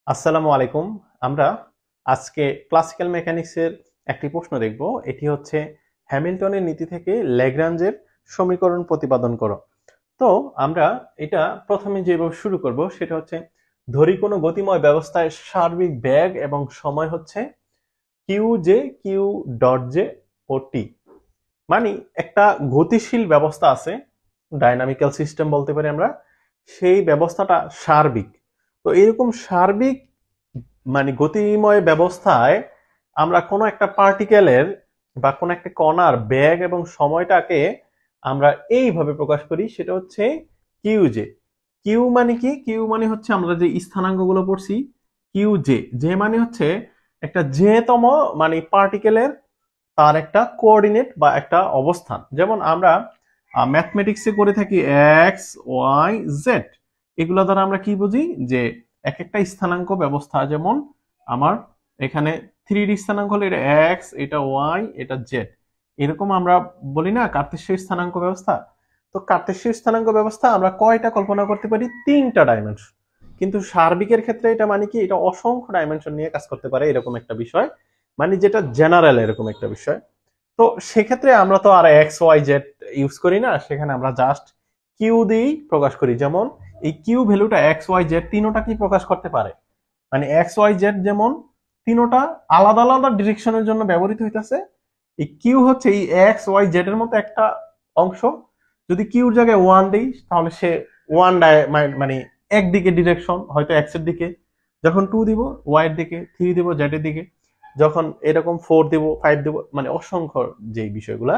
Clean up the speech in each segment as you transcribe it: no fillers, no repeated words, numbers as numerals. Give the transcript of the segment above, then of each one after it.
আসসালামু আলাইকুম। আমরা আজকে ক্লাসিক্যাল মেকানিক্সের একটি প্রশ্ন দেখব। এটি হচ্ছে হ্যামিল্টনের নীতি থেকে ল্যাগ্রাঞ্জের সমীকরণ প্রতিপাদন করো। তো আমরা এটা প্রথমে যেভাবে শুরু করব সেটা হচ্ছে, ধরি কোনো গতিময় ব্যবস্থায় সার্বিক বেগ এবং সময় হচ্ছে Q J, Q dot J ও টি। মানে একটা গতিশীল ব্যবস্থা আছে, ডাইনামিক্যাল সিস্টেম বলতে পারি আমরা। সেই ব্যবস্থাটা সার্বিক। তো এরকম সার্বিক মানে গতিময় ব্যবস্থায় আমরা কোনো একটা পার্টিকেলের বা কোনো একটা কণার বেগ এবং সময়টাকে আমরা এইভাবে প্রকাশ করি, সেটা হচ্ছে কিউ জে। কিউ মানে কি? কিউ মানে হচ্ছে আমরা যে স্থানাঙ্কগুলো পড়ছি, কিউ জে। জে মানে হচ্ছে একটা জেতম মানে পার্টিকেলের তার একটা কোঅর্ডিনেট বা একটা অবস্থান। যেমন আমরা ম্যাথমেটিক্সে করে থাকি এক্স ওয়াই জেড। এগুলো দ্বারা আমরা কি বুঝি? যে এক একটা স্থানাঙ্ক ব্যবস্থা, যেমন আমার এখানে 3D স্থানাঙ্ক হলে এটা এক্স, এটা ওয়াই, এটা জেড। এরকম আমরা বলি না কার্তেশীয় স্থানাঙ্ক ব্যবস্থা। তো কার্তেশীয় স্থানাঙ্ক ব্যবস্থা আমরা কয়টা কল্পনা করতে পারি? 3টা ডাইমেনশন। কিন্তু সার্বিকের ক্ষেত্রে এটা মানে কি, এটা অসংখ্য ডাইমেনশন নিয়ে কাজ করতে পারে, এরকম একটা বিষয়। মানে যেটা জেনারেল এরকম একটা বিষয়। তো সেক্ষেত্রে আমরা তো আর এক্স ওয়াই জেড ইউজ করি না, সেখানে আমরা জাস্ট কিউ দিয়েই প্রকাশ করি। যেমন এই কিউ ভ্যালুটা এক্স ওয়াই জেড তিনোটা কি প্রকাশ করতে পারে, মানে এক্স ওয়াই জেড যেমন তিনোটা আলাদা আলাদা ডিরেকশনের জন্য ব্যবহৃত হইতেছে। এই কিউ হচ্ছে এই এক্স ওয়াই জেড এর মতো একটা অংশ। যদি কিউর জায়গায় ওয়ান দিই তাহলে সে ওয়ান মানে একদিকে ডিরেকশন, হয়তো এক্স এর দিকে। যখন টু দিব ওয়াই এর দিকে, থ্রি দিব জেড এর দিকে, যখন এরকম ফোর দিব ফাইভ দিব, মানে অসংখ্য যেই বিষয়গুলা।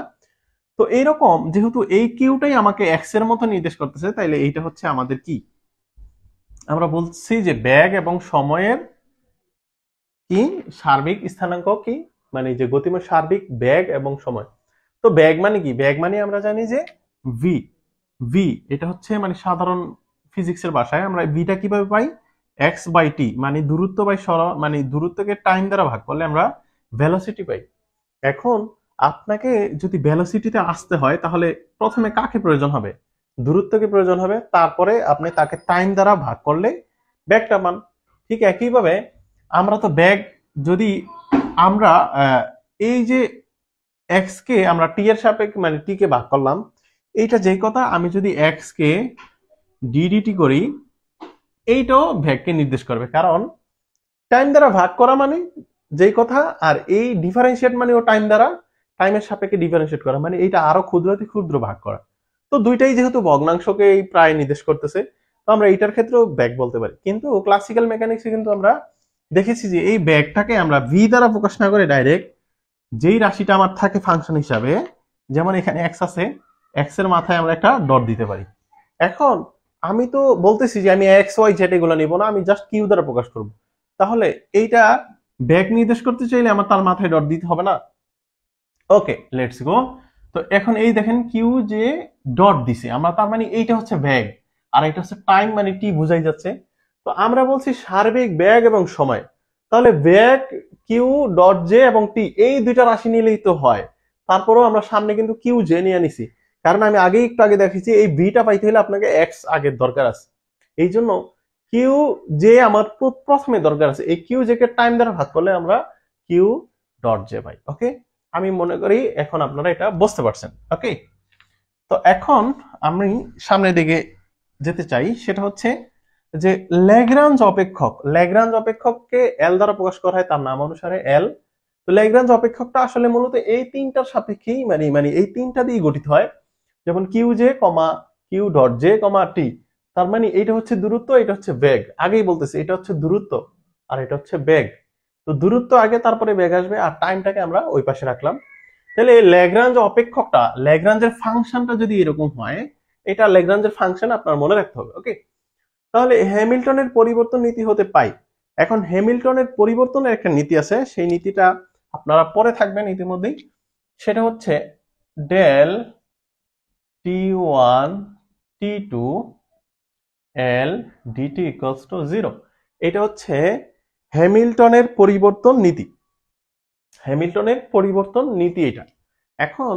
তো এইরকম যেহেতু এই কিউটাই আমাকে এক্স এর মতো নির্দেশ করতেছে, তাইলে এইটা হচ্ছে আমাদের কি, আমরা বলছি যে ব্যাগ এবং সময়ের কি সার্বিক স্থানাঙ্ক কি, মানে যে গতিময় সার্বিক ব্যাগ এবং সময়। তো ব্যাগ মানে কি? ব্যাগ মানে আমরা জানি যে ভি। ভি এটা হচ্ছে মানে সাধারণ ফিজিক্সের ভাষায় আমরা ভিটা কিভাবে পাই? এক্স বাই টি, মানে দূরত্ব বাই মানে দূরত্বকে টাইম দ্বারা ভাগ করলে আমরা ভেলোসিটি পাই। এখন আপনাকে যদি ভেলোসিটিতে আসতে হয় তাহলে প্রথমে কাকে প্রয়োজন হবে? দূরত্বকে প্রয়োজন হবে, তারপরে আপনি তাকে টাইম দ্বারা ভাগ করলে ব্যাগটা পান। ঠিক একইভাবে আমরা তো ব্যাগ, যদি আমরা এই যে এক্স কে আমরা টি এর সাপেক্ষে মানে টি কে ভাগ করলাম, এইটা যেই কথা, আমি যদি এক্স কে ডিডিটি করি, এইটাও ব্যাগকে নির্দেশ করবে, কারণ টাইম দ্বারা ভাগ করা মানে যেই কথা, আর এই ডিফারেন্সিয়েট মানে ও টাইম দ্বারা, টাইমের সাপেক্ষে ডিফারেন্সিয়েট করা, মানে এইটা আরো ক্ষুদ্রতে ক্ষুদ্র ভাগ করা। তো দুইটাই যেহেতু ভগ্নাংশকে প্রায় নির্দেশ করতেছে, তো আমরা এইটার ক্ষেত্রেও ব্যাগ বলতে পারি। কিন্তু ক্লাসিক্যাল মেকানিক্সে কিন্তু আমরা দেখেছি যে এই ব্যাগটাকে আমরা ভি দ্বারা প্রকাশ না করে ডাইরেক্ট যেই রাশিটা আমার থাকে ফাংশন হিসাবে, যেমন এখানে এক্স আছে, এক্স এর মাথায় আমরা একটা ডট দিতে পারি। এখন আমি তো বলতেছি যে আমি এক্স ওয়াই জেড এগুলো নিব না, আমি জাস্ট কিউ দ্বারা প্রকাশ করব। তাহলে এইটা ব্যাগ নির্দেশ করতে চাইলে আমার তার মাথায় ডট দিতে হবে না? ওকে, লেটস গো। তো এখন এই দেখেন কিউ যে ডট দিছে আমরা, তার মানে এইটা হচ্ছে ব্যাগ, আর এটা হচ্ছে টাইম, মানে টি বুঝাই যাচ্ছে। তো আমরা বলছি সার্বিক ব্যাগ এবং সময়। তাহলে ব্যাগ কিউ ডট জে এবং টি এই দুইটা রাশি নিলেই তো হয়। তারপরেও আমরা সামনে কিন্তু কিউ জে নিয়ে নিছি, কারণ আমি একটু আগে দেখেছি এই ভিটা পাইতে হলে আপনাকে এক্স আগের দরকার আছে। এই জন্য কিউ জে আমার প্রথমে দরকার আছে। এই কিউ জে কে টাইম দ্বারা ভাগ করলে আমরা কিউ ডট জে পাই। ওকে, আমি মনে করি এখন আপনারা এটা বুঝতে পারছেন। ওকে, তো এখন আমি সামনের দিকে যেতে চাই, সেটা হচ্ছে যে ল্যাগ্রাঞ্জ অপেক্ষক। ল্যাগ্রাঞ্জ অপেক্ষককে এল দ্বারা প্রকাশ করা হয় তার নাম অনুসারে এল। তো ল্যাগ্রাঞ্জ অপেক্ষকটা আসলে মূলত এই তিনটার সাপেক্ষেই মানে মানে এই তিনটা দিয়ে গঠিত হয়। যেমন Q J comma Q dot J comma টি, তার মানে এইটা হচ্ছে দূরত্ব, এটা হচ্ছে বেগ। আগেই বলতেছি এটা হচ্ছে দূরত্ব আর এটা হচ্ছে বেগ। তো দূরত্ব আগে, তারপরে বেগ আসবে, আর টাইমটাকে আমরা ওই পাশে রাখলাম। তাহলে এই ল্যাগ্রাঞ্জ অপেক্ষকটা, ল্যাগ্রাঞ্জের ফাংশনটা যদি এরকম হয়, এটা ল্যাগ্রাঞ্জের ফাংশন আপনার মনে রাখতে হবে। ওকে, তাহলে হ্যামিল্টনের পরিবর্তন নীতি হতে পাই। এখন হ্যামিল্টনের পরিবর্তনের একটা নীতি আছে, সেই নীতিটা আপনারা পরে থাকবেন ইতিমধ্যেই। সেটা হচ্ছে del t one t two L dt equals to zero. এটা হচ্ছে হ্যামিল্টনের পরিবর্তন নীতি। হ্যামিল্টনের পরিবর্তন নীতি এটা। এখন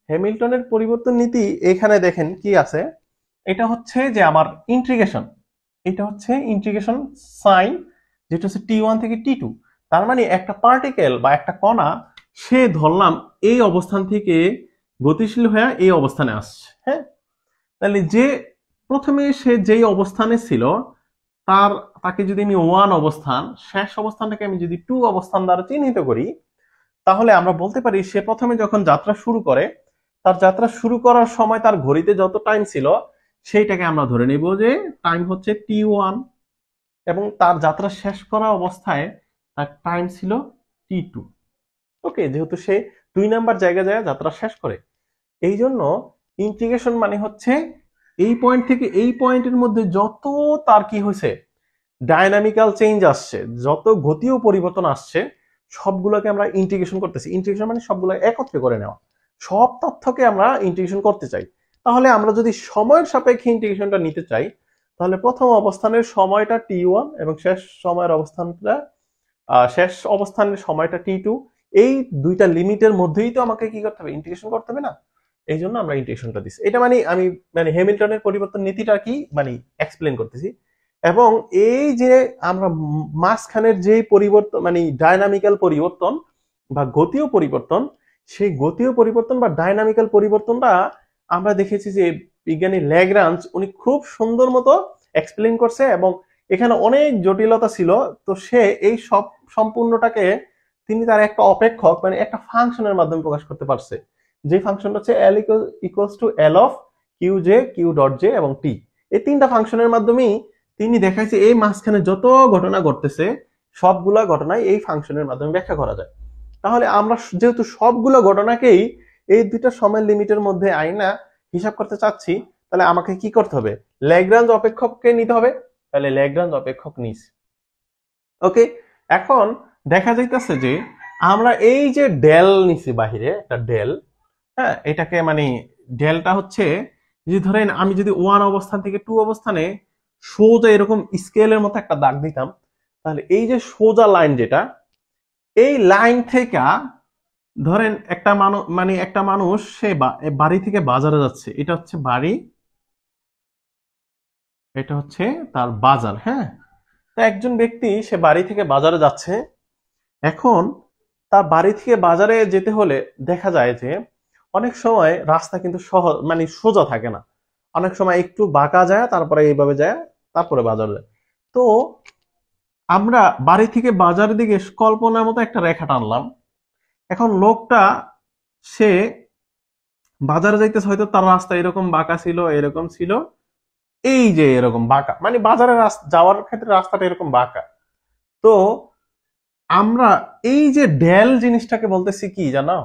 হ্যামিল্টনের পরিবর্তন নীতি এখানে দেখেন কি আছে, এটা হচ্ছে যে আমার ইন্টিগ্রেশন, এটা হচ্ছে ইন্টিগ্রেশন সাইন যেটা হচ্ছে T1 থেকে T2। তার মানে একটা পার্টিকেল বা একটা কণা সে ধরলাম এই অবস্থান থেকে গতিশীল হয়ে এই অবস্থানে আসছে, হ্যাঁ। তাহলে যে প্রথমে সে যেই অবস্থানে ছিল তাকে যদি আমি 1 অবস্থান, শেষ অবস্থানটাকে আমি যদি 2 অবস্থান দ্বারা চিহ্নিত করি, তাহলে আমরা বলতে পারি সে প্রথমে যখন যাত্রা শুরু করে, তার যাত্রা শুরু করার সময় তার ঘড়িতে যত টাইম ছিল সেইটাকে আমরা ধরে নিব যে টাইম হচ্ছে T1, এবং তার যাত্রা শেষ করা অবস্থায় তার টাইম ছিল T2। ওকে, যেহেতু সে 2 নাম্বার জায়গায় যায় যাত্রা শেষ করে, এই জন্য ইন্টিগ্রেশন মানে হচ্ছে এই পয়েন্ট থেকে এই পয়েন্টের মধ্যে যত তার কি হয়েছে ডাইনামিক্যাল চেঞ্জ আসছে, যত গতীয় পরিবর্তন আসছে, সবগুলোকে আমরা ইন্টিগ্রেশন করতেছি। ইন্টিগ্রেশন মানে সবগুলো একত্রে করে নেওয়া, সব তথ্যকে আমরা ইন্টিগ্রেশন করতে চাই। তাহলে আমরা যদি সময়ের সাপেক্ষে ইন্টিগ্রেশনটা নিতে চাই, তাহলে প্রথম অবস্থানের সময়টা T1 এবং শেষ অবস্থানের সময়টা T2, এই দুইটা লিমিটের মধ্যেই তো আমাকে কি করতে হবে, ইন্টিগ্রেশন করতে হবে না। এই জন্য আমরা ইন্টিগ্রেশনটা দিচ্ছি। এটা মানে আমি মানে হ্যামিল্টনের পরিবর্তন নীতিটা কি মানে এক্সপ্লেন করতেছি। এবং এই যে আমরা মাঝখানের যে পরিবর্তন মানে ডাইনামিক্যাল পরিবর্তন বা গতীয় পরিবর্তন, সেই গতীয় পরিবর্তন বা ডাইনামিক্যাল পরিবর্তনটা আমরা দেখেছি যে বিজ্ঞানী ল্যাগ্রাঞ্জ উনি খুব সুন্দর মতো এক্সপ্লেন করছে, এবং এখানে অনেক জটিলতা ছিল। তো সে এই সব সম্পূর্ণটাকে তিনি তার একটা অপেক্ষক মানে একটা ফাংশনের মাধ্যমে প্রকাশ করতে পারছে, যে ফাংশনটা হচ্ছে L equals to L of Q J, Q dot j এবং টি। এই তিনটা ফাংশনের মাধ্যমেই তিনি দেখাইছে এই মাঝখানে যত ঘটনা ঘটতেছে সবগুলা ঘটনাই এই ফাংশনের মাধ্যমে ব্যাখ্যা করা যায়। তাহলে আমরা যেহেতু সবগুলো ঘটনাকেই এই দুইটা সময় লিমিটের মধ্যে আইনা হিসাব করতে চাচ্ছি, তাহলে আমাকে কি করতে হবে, ল্যাগ্রাঞ্জ অপেক্ষককে নিতে হবে। তাহলে ল্যাগ্রাঞ্জ অপেক্ষক নিস। ওকে, এখন দেখা যাইতেছে যে আমরা এই যে ডেল নিছি বাহিরে একটা ডেল, হ্যাঁ, এটাকে মানে ডেলটা হচ্ছে যে ধরেন আমি যদি 1 অবস্থান থেকে 2 অবস্থানে সোজা এরকম স্কেলের মতো একটা দাগ দিতাম, তাহলে এই যে সোজা লাইন যেটা, এই লাইন থেকে ধরেন একটা মানুষ সে বাড়ি থেকে বাজারে যাচ্ছে, এটা হচ্ছে বাড়ি, এটা হচ্ছে তার বাজার, হ্যাঁ। তো একজন ব্যক্তি সে বাড়ি থেকে বাজারে যাচ্ছে। এখন তার বাড়ি থেকে বাজারে যেতে হলে দেখা যায় যে অনেক সময় রাস্তা কিন্তু সহজ মানে সোজা থাকে না, অনেক সময় একটু বাঁকা যায়, তারপরে এইভাবে যায়, তারপরে বাজার যায়। তো আমরা বাড়ি থেকে বাজারের দিকে কল্পনার মতো একটা রেখা টানলাম। এখন লোকটা সে বাজারে যাইতেছে, হয়তো তার রাস্তা এরকম বাঁকা ছিল, এরকম ছিল, এই যে এরকম বাঁকা মানে বাজারে যাওয়ার ক্ষেত্রে রাস্তাটা এরকম বাঁকা। তো আমরা এই যে ডেল জিনিসটাকে বলতেছি কি জানো,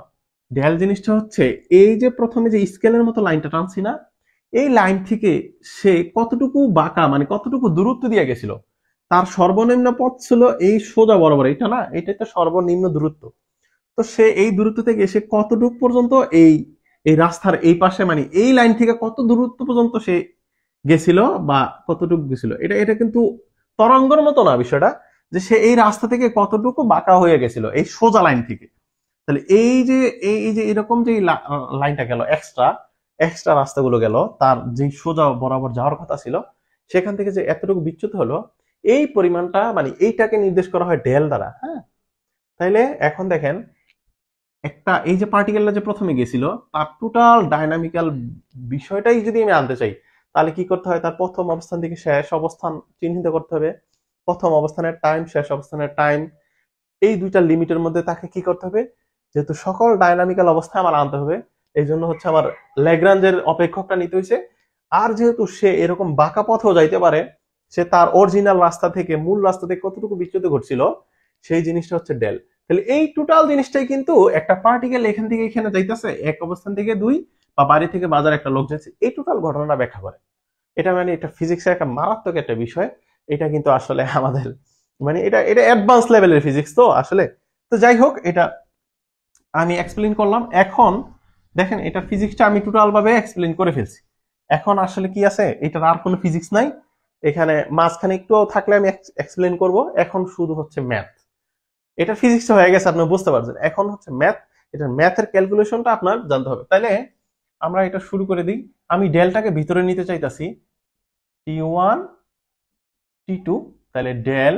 ডেল জিনিসটা হচ্ছে এই যে প্রথমে যে স্কেলের মতো লাইনটা টানছি না, এই লাইন থেকে সে কতটুকু বাঁকা মানে কতটুকু দূরত্ব দিয়ে গেছিল, তার সর্বনিম্ন পথ ছিল এই সোজা বরাবর, এটা না, এটাই তো সর্বনিম্ন দূরত্ব। তো সে এই দূরত্ব থেকে এসে কতটুকু পর্যন্ত এই এই রাস্তার এই পাশে মানে এই লাইন থেকে কত দূরত্ব পর্যন্ত সে গেছিল বা কতটুকু গেছিল, এটা এটা কিন্তু তরঙ্গর মতো না বিষয়টা, যে সে এই রাস্তা থেকে কতটুকু বাঁকা হয়ে গেছিল এই সোজা লাইন থেকে। তাহলে এই যে এরকম যে লাইনটা গেল, এক্সট্রা এক্সট্রা রাস্তাগুলো গেল, তার যে সোজা বরাবর যাওয়ার কথা ছিল সেখান থেকে যে এতটুকু বিচ্যুত হলো, এই পরিমাণটা মানে এইটাকে নির্দেশ করা হয় ডেল দ্বারা, হ্যাঁ। তাইলে এখন দেখেন একটা এই যে পার্টিকেলটা যে প্রথমে গেছিল তার টোটাল ডাইনামিক্যাল বিষয়টাই যদি আমি আনতে চাই, তাহলে কি করতে হয়, তার প্রথম অবস্থান থেকে শেষ অবস্থান চিহ্নিত করতে হবে, প্রথম অবস্থানের টাইম, শেষ অবস্থানের টাইম, এই দুইটা লিমিটের মধ্যে তাকে কি করতে হবে, যেহেতু সকল ডাইনামিক্যাল অবস্থায় আমার আনতে হবে, এই জন্য হচ্ছে আমার ল্যাগ্রাঞ্জের অপেক্ষকটা নিতে হয়েছে। আর যেহেতু সে এরকম বাঁকা পথেও যাইতে পারে, সে তার অরিজিনাল রাস্তা থেকে মূল রাস্তা থেকে কতটুকু বিচ্যুত ঘটছিল, সেই জিনিসটা হচ্ছে ডেল। তাহলে এই টোটাল জিনিসটাই কিন্তু একটা পার্টিকেল এখান থেকে এখানে যাইতেছে, এক অবস্থান থেকে 2 বা বাড়ি থেকে বাজার একটা লোক যাচ্ছে, এই টোটাল ঘটনাটা ব্যাখ্যা করে। এটা মানে এটা ফিজিক্সের একটা মারাত্মক একটা বিষয়। এটা কিন্তু আসলে আমাদের মানে এটা এটা অ্যাডভান্স লেভেলের ফিজিক্স তো আসলে। তো যাই হোক, এটা আমি এক্সপ্লেন করলাম। এখন দেখেন এটা ফিজিক্সটা আমি টোটাল ভাবে এক্সপ্লেন করে ফেলছি। এখন আসলে কি আছে, এটার আর কোনো ফিজিক্স নাই, এখানে মাঝখানে একটু থাকলে আমি এক্সপ্লেন করব। এখন শুধু হচ্ছে ম্যাথ, এটা ফিজিক্স হয়ে গেছে, আপনি বুঝতে পারছেন। এখন হচ্ছে ম্যাথ, এটা ম্যাথের ক্যালকুলেশনটা আপনার জানতে হবে। তাইলে আমরা এটা শুরু করে দিই। আমি ডেলটাকে ভিতরে নিতে চাইতাছি T1 T2, তাহলে del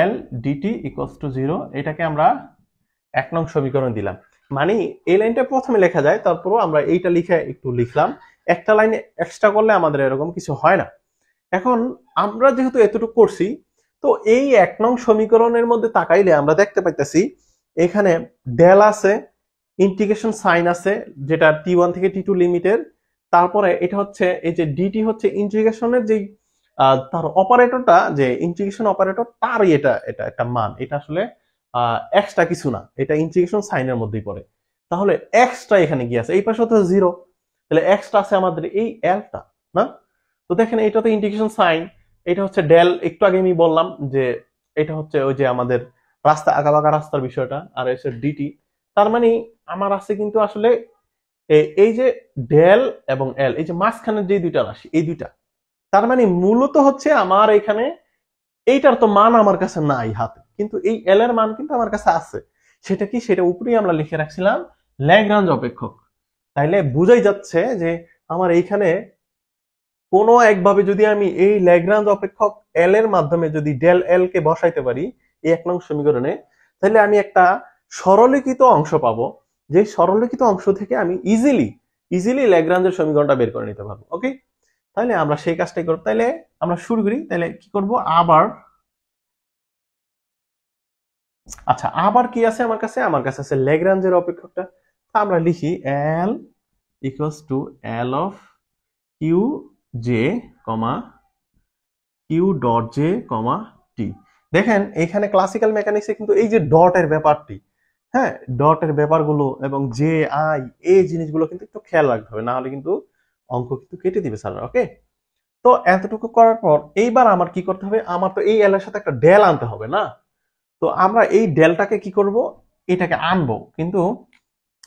L dt equals to 0, এটাকে আমরা 1 নং সমীকরণ দিলাম। মানে এই লাইনটা প্রথমে লেখা যায়, তারপরও আমরা এইটা লিখে একটু লিখলাম, একটা লাইন এক্সট্রা করলে আমাদের এরকম কিছু হয় না। এখন আমরা যেহেতু এতটুকু করছি, তো এই 1 নং সমীকরণের মধ্যে তাকাইলে আমরা দেখতে পাইতেছি এখানে ডেল আছে, ইন্টিগ্রেশন সাইন আছে যেটা t1 থেকে t2 লিমিটের, তারপরে এটা হচ্ছে এই যে ডিটি হচ্ছে ইন্টিগ্রেশনের যে তার অপারেটরটা, যে ইন্টিগ্রেশন অপারেটর তারই এটা এটা একটা মান, এটা আসলে এক্সট্রা কিছু না, এটা ইন্টিগ্রেশন সাইনের মধ্যেই পড়ে। তাহলে এক্সট্রা এখানে কি আছে, এই পাশে তো 0, তাহলে এক্সট্রা আছে আমাদের এই এলটা না। তো দেখেন এটা তো ইন্টিগ্রেশন সাইন, এটা হচ্ছে ডেল, একটু আগে আমি বললাম যে এটা হচ্ছে ওই যে আমাদের রাস্তা আঁকাবাঁকা রাস্তার বিষয়টা, আর এসে ডিটি, তার মানে আমার আছে কিন্তু আসলে এই যে ডেল এবং এল, এই যে মাঝখানের যে দুইটা রাশি, এই দুইটা, তার মানে মূলত হচ্ছে আমার এখানে এইটার তো মান আমার কাছে নাই হাতে, কিন্তু এই এল এর মান কিন্তু আমার কাছে আছে। সেটা কি, সেটা উপরেই আমরা লিখে রাখছিলাম ল্যাগ্রাঞ্জ অপেক্ষক। তাইলে বুঝাই যাচ্ছে যে আমার এইখানে কোনো একভাবে যদি আমি এই ল্যাগ্রাঞ্জ অপেক্ষক এল এর মাধ্যমে যদি ডেল এল কে বসাইতে পারি এই 1 নং সমীকরণে, তাহলে আমি একটা সরলীকৃত অংশ পাবো, যে সরলীকৃত অংশ থেকে আমি ইজিলি ল্যাগ্রাঞ্জের সমীকরণটা বের করে নিতে পারবো। ওকে, তাহলে আমরা সেই কাজটাই করব। তাহলে আমরা শুরু করি। তাহলে কি করব, আবার কি আছে আমার কাছে, আছে ল্যাগ্রাঞ্জের অপেক্ষকটা। আমরা লিখি L equals to L of Q J comma Q dot J comma T. দেখেন এখানে ক্লাসিক্যাল মেকানিক্সে কিন্তু এই যে ডটের ব্যাপারটি, হ্যাঁ, ডটের ব্যাপারগুলো এবং জে আই এই জিনিসগুলো কিন্তু একটু খেয়াল রাখতে হবে, না হলে কিন্তু অঙ্ক কিন্তু কেটে দিবে স্যার। ওকে, তো এতটুকু করার পর এইবার আমার কি করতে হবে, আমার তো এই এল এর সাথে একটা ডেল আনতে হবে না। তো আমরা এই ডেলটাকে কি করব, এটাকে আনবো, কিন্তু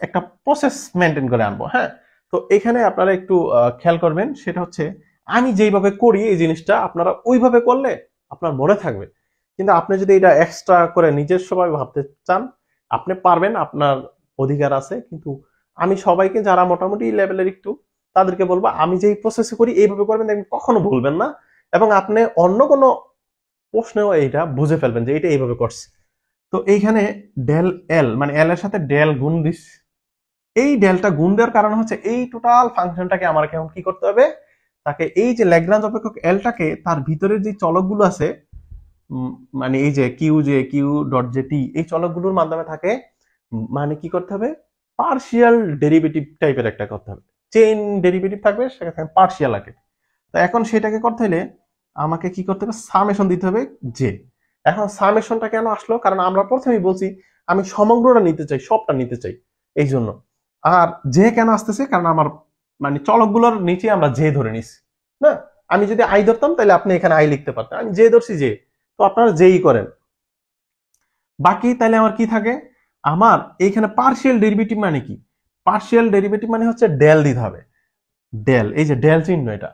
একটা প্রসেস মেনটেন করে আনবো। হ্যাঁ, তো এখানে আপনারা একটু খেয়াল করবেন, সেটা হচ্ছে আমি যেইভাবে করি এই জিনিসটা আপনারা ওইভাবে করলে আপনার মনে থাকবে। কিন্তু আপনি যদি এটা এক্সট্রা করে নিজস্বভাবে ভাবতে চান, আপনি পারবেন, আপনার অধিকার আছে। কিন্তু আমি সবাইকে যারা মোটামুটি লেভেলের একটু, তাদেরকে বলবো আমি যেই প্রসেসে করি এইভাবে করবেন, দেখবেন কখনো ভুলবেন না, এবং আপনি অন্য কোনো প্রশ্নেও এইটা বুঝে ফেলবেন যে এটা এইভাবে করছে। তো এইখানে ডেল এল মানে এল এর সাথে ডেল গুণ দিস, এই ডেলটা গুণ দেওয়ার কারণ হচ্ছে এই টোটাল ফাংশনটাকে আমার এখন কি করতে হবে, তাকে এই যে ল্যাগ্রাঞ্জ অপেক্ষক এলটাকে তার ভিতরের যে চলকগুলো আছে, মানে এই যে কিউ ডট জে টি, এই চলকগুলোর মাধ্যমে থাকে, মানে কি করতে হবে, পার্শিয়াল ডেরিভেটিভ টাইপের একটা করতে হবে, চেইন ডেরিভেটিভ থাকবে, সেখানে পার্শিয়াল আগে। তো এখন সেটাকে করতে হলে আমাকে কি করতে হবে, সামেশন দিতে হবে জে। এখন সামেশনটা কেন আসলো, কারণ আমরা প্রথমেই বলছি আমি সমগ্রটা নিতে চাই, সবটা নিতে চাই, এই জন্য। আর জে কেন আসতেছে, কারণ আমার মানে চলকগুলোর নিচে আমরা জে ধরে নিছি না। আমি যদি আই ধরতাম তাহলে আপনি এখানে আই লিখতে পারতেন, আমি জে ধরছি জে, তো আপনারা জেই করেন। বাকি তাহলে আমার কি থাকে, আমার এইখানে পার্শিয়াল ডেরিভেটিভ মানে কি, পার্শিয়াল ডেরিভেটিভ মানে হচ্ছে ডেল দিতে হবে, ডেল, এই যে ডেল চিহ্ন, এটা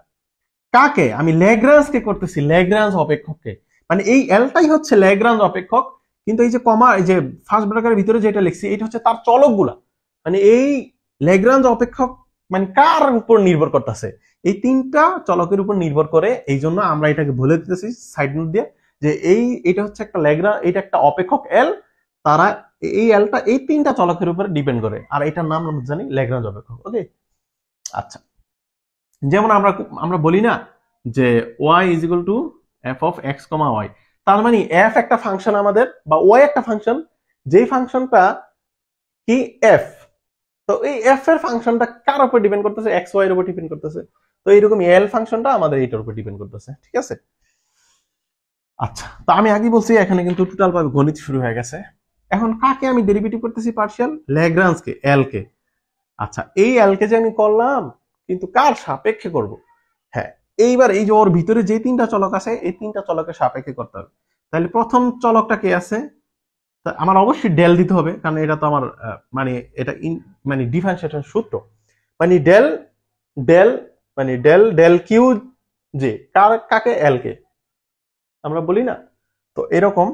কাকে, আমি ল্যাগ্রাঞ্জকে করতেছি, ল্যাগ্রাঞ্জ অপেক্ষককে, মানে এই এলটাই হচ্ছে ল্যাগ্রাঞ্জ অপেক্ষক। কিন্তু এই যে কমা, এই যে ফার্স্ট ব্র্যাকেটের ভিতরে যেটা লিখছি এটা হচ্ছে তার চলকগুলা, মানে এই ল্যাগ্রাঞ্জ অপেক্ষক মানে কার উপর নির্ভর করতেছে, এই তিনটা চলকের উপর নির্ভর করে। এই জন্য আমরা এটাকে বলে দিতেছি সাইড নোট দিয়ে যে এটা হচ্ছে একটা ল্যাগ্রাঞ্জ, এটা একটা অপেক্ষক এল, তারা এই এলটা এই তিনটা চলকের উপর ডিপেন্ড করে, আর এটার নাম আমরা জানি ল্যাগ্রাঞ্জ অপেক্ষক। ওকে, আচ্ছা, যেমন আমরা আমরা বলি না যে y is equal to f of x comma y, তার মানে এফ একটা ফাংশন আমাদের, বা ওয়াই একটা ফাংশন, যেই ফাংশনটা কি এফ, তো এই এফ এর ফাংশনটা কার উপর ডিপেন্ড করতেছে, এক্স ওয়াই এর উপর ডিপেন্ড করতেছে। তো এইরকম এল ফাংশনটা আমাদের এইটার উপর ডিপেন্ড করতেছে, ঠিক আছে। আচ্ছা, তো আমি আগে বলছি এখানে কিন্তু টোটাল ভাবে গণিত শুরু হয়ে গেছে। এখন কাকে আমি ডেরিভেটিভ করতেছি, পার্শিয়াল ল্যাগ্রাঞ্জকে, এল কে। আচ্ছা, এই এল কে যে আমি করলাম, কিন্তু কার সাপেক্ষে করব, হ্যাঁ, এইবার এই যে ওর ভিতরে যে তিনটা চলক আছে এই তিনটা চলকের সাপেক্ষে করতে হবে। তাহলে প্রথম চলকটা কে আছে, আমার অবশ্যই ডেল দিতে হবে, কারণ এটা তো আমার মানে এটা মানে ডিফারেন্সিয়েশন সূত্র, মানে ডেল ডেল মানে ডেল ডেল কিউ যে কাকে, এল কে আমরা বলি না। তো এরকম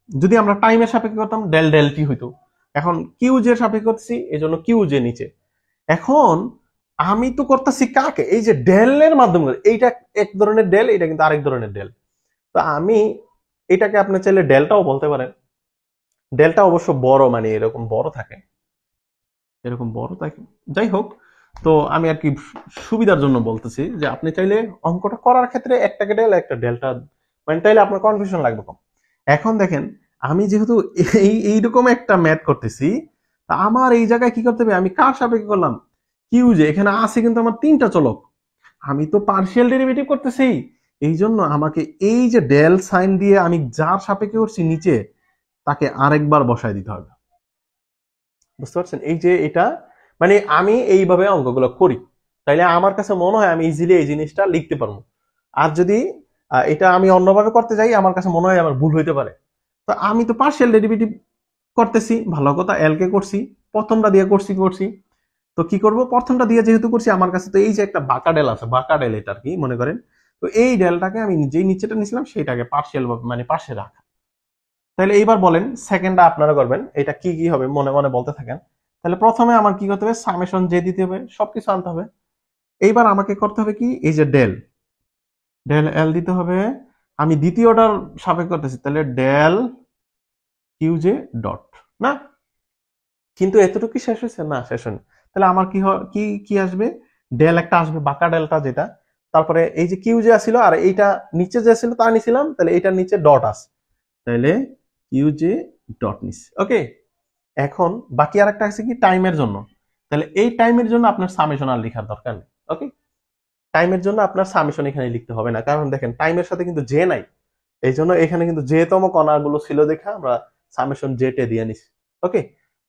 যদি আমরা টাইমের সাপেক্ষে করতাম ডেল ডেল টি হইতো, এখন কিউ জে সাপেক্ষে করতেছি এই জন্য কিউ জে নিচে। এখন আমি তো করতেছি কাকে, এই যে ডেল এর মাধ্যমে, এইটা এক ধরনের ডেল, এটা কিন্তু আরেক ধরনের ডেল। তো আমি এটাকে আপনি চাইলে ডেল্টাও বলতে পারেন। ডেল্টা অবশ্য বড়, মানে এরকম বড় থাকে, এরকম বড় থাকে। যাই হোক, তো আমি আর কি সুবিধার জন্য বলতেছি যে আপনি চাইলে অঙ্কটা করার ক্ষেত্রে একটাকে ডেল একটা ডেল্টা, মানে তাইলে আপনার কনফিউশন লাগবে কম। এখন দেখেন, আমি যেহেতু এইরকম একটা ম্যাথ করতেছি, তা আমার এই জায়গায় কি করতে হবে, আমি কার সাপেক্ষে করলাম, কিউ যে এখানে আছে কিন্তু আমার তিনটা চলক, আমি তো পার্শিয়াল ডেরিভেটিভ করতেছি। এই জন্য আমাকে এই যে ডেল সাইন দিয়ে আমি যার সাপেক্ষে করছি নিচে, তাকে আরেকবার বসায় দিতে হবে। বুঝতে পারছেন? এই যে এটা, মানে আমি এইভাবে অঙ্কগুলো করি, তাইলে আমার কাছে মনে হয় আমি ইজিলি এই জিনিসটা লিখতে পারবো। আর যদি এটা আমি অন্যভাবে করতে যাই, আমার কাছে মনে হয় আমার ভুল হইতে পারে। তো আমি তো পার্শিয়াল ডেরিভেটিভ করতেছি, ভালো কথা, এল কে করছি, প্রথমটা দিয়ে করছি। তো কি করব, প্রথমটা দিয়ে যেহেতু করছি, আমার কাছে তো এই যে একটা বাঁকা ডেল আছে, বাঁকা ডেল এটা আর কি মনে করেন। তো এই ডেলটাকে আমি যেই নিচেটা নিছিলাম সেটাকে পার্শিয়াল মানে পাশে রাখা। তাহলে এইবার বলেন সেকেন্ডটা আপনারা করবেন, এটা কি কি হবে মনে মনে বলতে থাকেন। তাহলে প্রথমে আমার কি করতে হবে, সামেশন জে দিতে হবে, সবকিছু আনতে হবে। এইবার আমাকে করতে হবে কি, এই যে ডেল ডেল এল দিতে হবে। আমি দ্বিতীয়টার সাপেক্ষে করতেছি, তাহলে ডেল কিউ জে ডট, না কিন্তু এতটুকু শেষ হয়েছে না, শেষ হয়নি। তাহলে আমার কি কি আসবে, ডেল একটা আসবে, বাঁকা ডেলটা যেটা, তারপরে এই যে কিউ যে আসছিল আর এইটা নিচে যে ছিল তা নিছিলাম, তাহলে এটার নিচে ডট আছে, তাহলে কিউ জে ডট নিস। ওকে, এখন বাকি আর একটা আছে কি, টাইমের জন্য। তাহলে এই টাইমের জন্য আপনার সামেশন আর লেখার দরকার নেই। ওকে, টাইমের জন্য আপনার সামেশন এখানে লিখতে হবে না, কারণ দেখেন টাইমের সাথে কিন্তু জে নাই, এই জন্য এখানে কিন্তু জে তম কণাগুলো ছিল দেখা আমরা সামেশন জে টে দিয়ে নিছি। ওকে,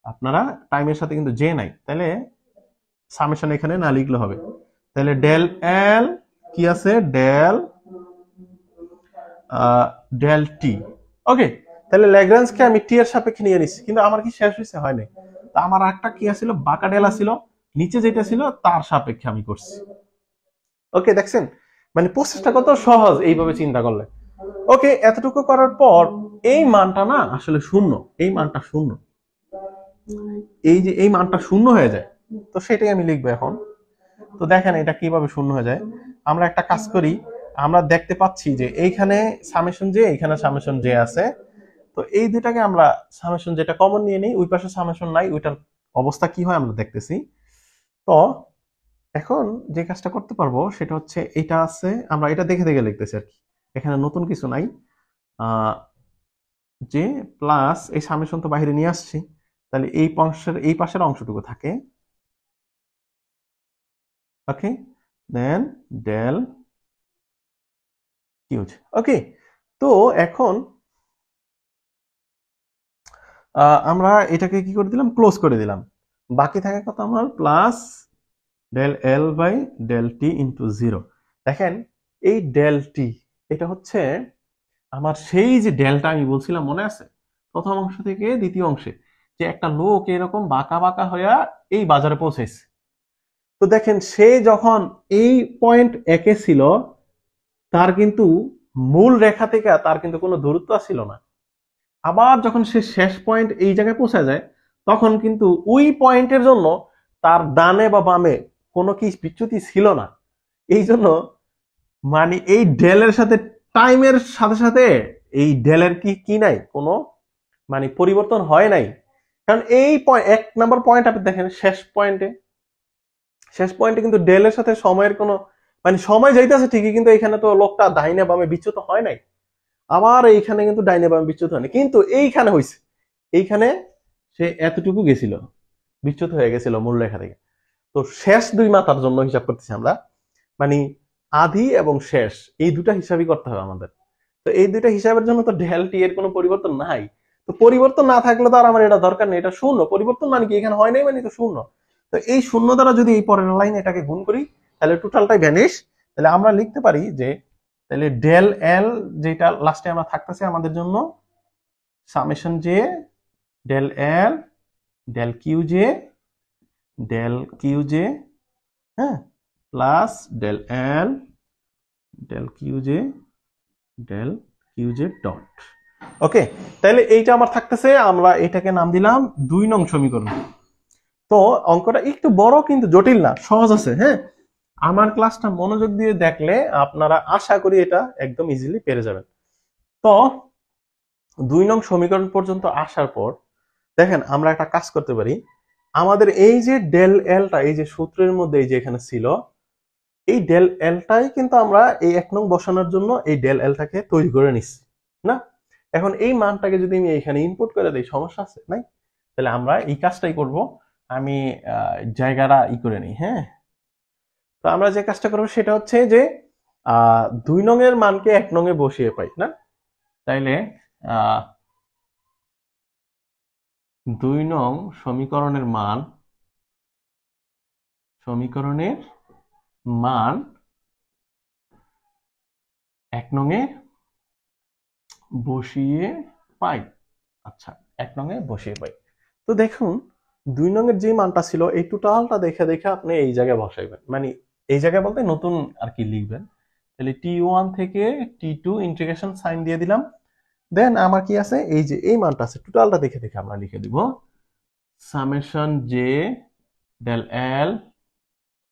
আপনারা টাইমের সাথে কিন্তু জে নাই, তাহলে সামেশন এখানে না লিখলে হবে। তাহলে ডেল এল কি আছে, ডেল ডেল টি। ওকে, তাহলে ল্যাগ্রাঞ্জকে আমি টি এর সাপেক্ষে নিয়ে নিছি, কিন্তু আমার কি শেষ হয়েছে, হয় নাই। তা আমার একটা কি আছিল, বাঁকা ডেল আছিল, নিচে যেটা ছিল তার সাপেক্ষে আমি করছি। ওকে, দেখছেন মানে প্রসেসটা কত সহজ এইভাবে চিন্তা করলে। ওকে, এতটুকু করার পর এই মানটা না আসলে শূন্য, এই মানটা শূন্য, এই যে এই মানটা শূন্য হয়ে যায়, তো সেটাই আমি লিখবো এখন। তো দেখেন এটা কিভাবে শূন্য হয়ে যায়। আমরা একটা কাজ করি, আমরা দেখতে পাচ্ছি যে এইখানে সামেশন জে, এইখানে সামেশন জে আছে, তো এই দুটাকে আমরা সামেশন যেটা কমন নিয়ে নিই, ওই পাশে সামেশন নাই, ওইটার অবস্থা কি হয় আমরা দেখতেছি। তো এখন যে কাজটা করতে পারবো সেটা হচ্ছে, এটা আছে, আমরা এটা দেখে দেখে লিখতেছি আর কি, এখানে নতুন কিছু নাই। যে প্লাস এই সামেশন তো বাইরে নিয়ে আসছি, তাহলে এই পাশের অংশটুকু থাকে। ওকে, দেন ডেল কিউজ। ওকে, তো এখন আমরা এটাকে কি করে দিলাম, ক্লোজ করে দিলাম। বাকি থাকে কত আমার, plus del L by del t into zero. দেখেন এই ডেল টি, এটা হচ্ছে আমার সেই যে ডেলটা আমি বলছিলাম মনে আছে প্রথম অংশ থেকে দ্বিতীয় অংশে, যে একটা লোক এরকম বাঁকা বাঁকা হইয়া এই বাজারে পৌঁছেছে। তো দেখেন সে যখন এই পয়েন্ট একে ছিল, তার কিন্তু মূল রেখা থেকে তার কিন্তু কোনো দূরত্ব ছিল না। আবার যখন সে শেষ পয়েন্ট এই জায়গায় পৌঁছে যায়, তখন কিন্তু ওই পয়েন্টের জন্য তার ডানে বা বামে কোনো কি বিচ্যুতি ছিল না। এই জন্য মানে এই ডেলের সাথে টাইমের সাথে সাথে এই ডেলের কি কি নাই, কোনো মানে পরিবর্তন হয় নাই। কারণ এই এক নাম্বার পয়েন্ট আপনি দেখেন, শেষ পয়েন্টে কিন্তু ডেলের সাথে সময়ের কোনো মানে সময় যাইতেছে ঠিকই, কিন্তু এখানে তো লোকটা ডাইনে বামে বিচ্যুত হয় নাই। আবার এইখানে কিন্তু ডাইনে বামে বিচ্যুত হয়নি, কিন্তু এইখানে হয়েছে, এইখানে সে এতটুকু গেছিল, বিচ্যুত হয়ে গেছিল মূল রেখা থেকে। তো শেষ দুই মাথার জন্য হিসাব করতেছি আমরা, মানে আদি এবং শেষ এই দুটা হিসাবই করতে হবে আমাদের। তো এই দুইটা হিসাবের জন্য তো ডেল টি এর কোনো পরিবর্তন নাই। তো পরিবর্তন না থাকলে তো আর আমার এটা দরকার নেই, এটা শূন্য। পরিবর্তন মানে কি, এখানে হয় নাই মানে তো শূন্য। তো এই শূন্য দ্বারা যদি এই পরের লাইন এটাকে গুণ করি, তাহলে টোটালটাই ভ্যানিশ। তাহলে আমরা লিখতে পারি যে, তাহলে ডেল এল যেটা লাস্টে আমরা থাকতেছে আমাদের জন্য, summation J del L del Q J, হ্যাঁ, plus del L del Q J dot. Okay, তাহলে এইটা আমার থাকতেছে, আমরা এটাকে নাম দিলাম 2 নং সমীকরণ। তো অঙ্কটা একটু বড় কিন্তু জটিল না, সহজ আছে। হ্যাঁ, আমার ক্লাসটা মনোযোগ দিয়ে দেখলে আপনারা আশা করি এটা একদম ইজিলি পেরে যাবেন। তো 2 নং সমীকরণ পর্যন্ত আসার পর দেখেন আমরা একটা কাজ করতে পারি। আমাদের এই যে ডেল এলটা এই যে সূত্রের মধ্যে এই যে এখানে ছিল, এই ডেল এলটাই কিন্তু আমরা এই 1 নং বসানোর জন্য এই ডেল এলটাকে তৈরি করে নিচ্ছি না। এখন এই মানটাকে যদি আমি এখানে ইনপুট করে দেই, সমস্যা আছে নাই? তাহলে আমরা এই কাজটাই করব। আমি জায়গাটা করে নিই। হ্যাঁ, তো আমরা যে কাজটা করবো সেটা হচ্ছে যে 2 নং এর মানকে 1 নং এ বসিয়ে পাই না। তাইলে 2 নং সমীকরণের মান 1 নং এ বসিয়ে পাই। আচ্ছা, 1 নং এ বসিয়ে পাই। তো দেখুন 2 নং এর যে মানটা ছিল এই টোটালটা দেখে দেখে আপনি এই জায়গায় বসাইবেন, মানে এই জায়গায় বলতে নতুন আর কি লিখবেন। তাহলে t1 থেকে t2 ইন্টিগ্রেশন সাইন দিয়ে দিলাম। দেন আমার কি আছে, এই যে এই মানটা আছে টোটালটা দেখে দেখে আমরা লিখে দিব summation J del L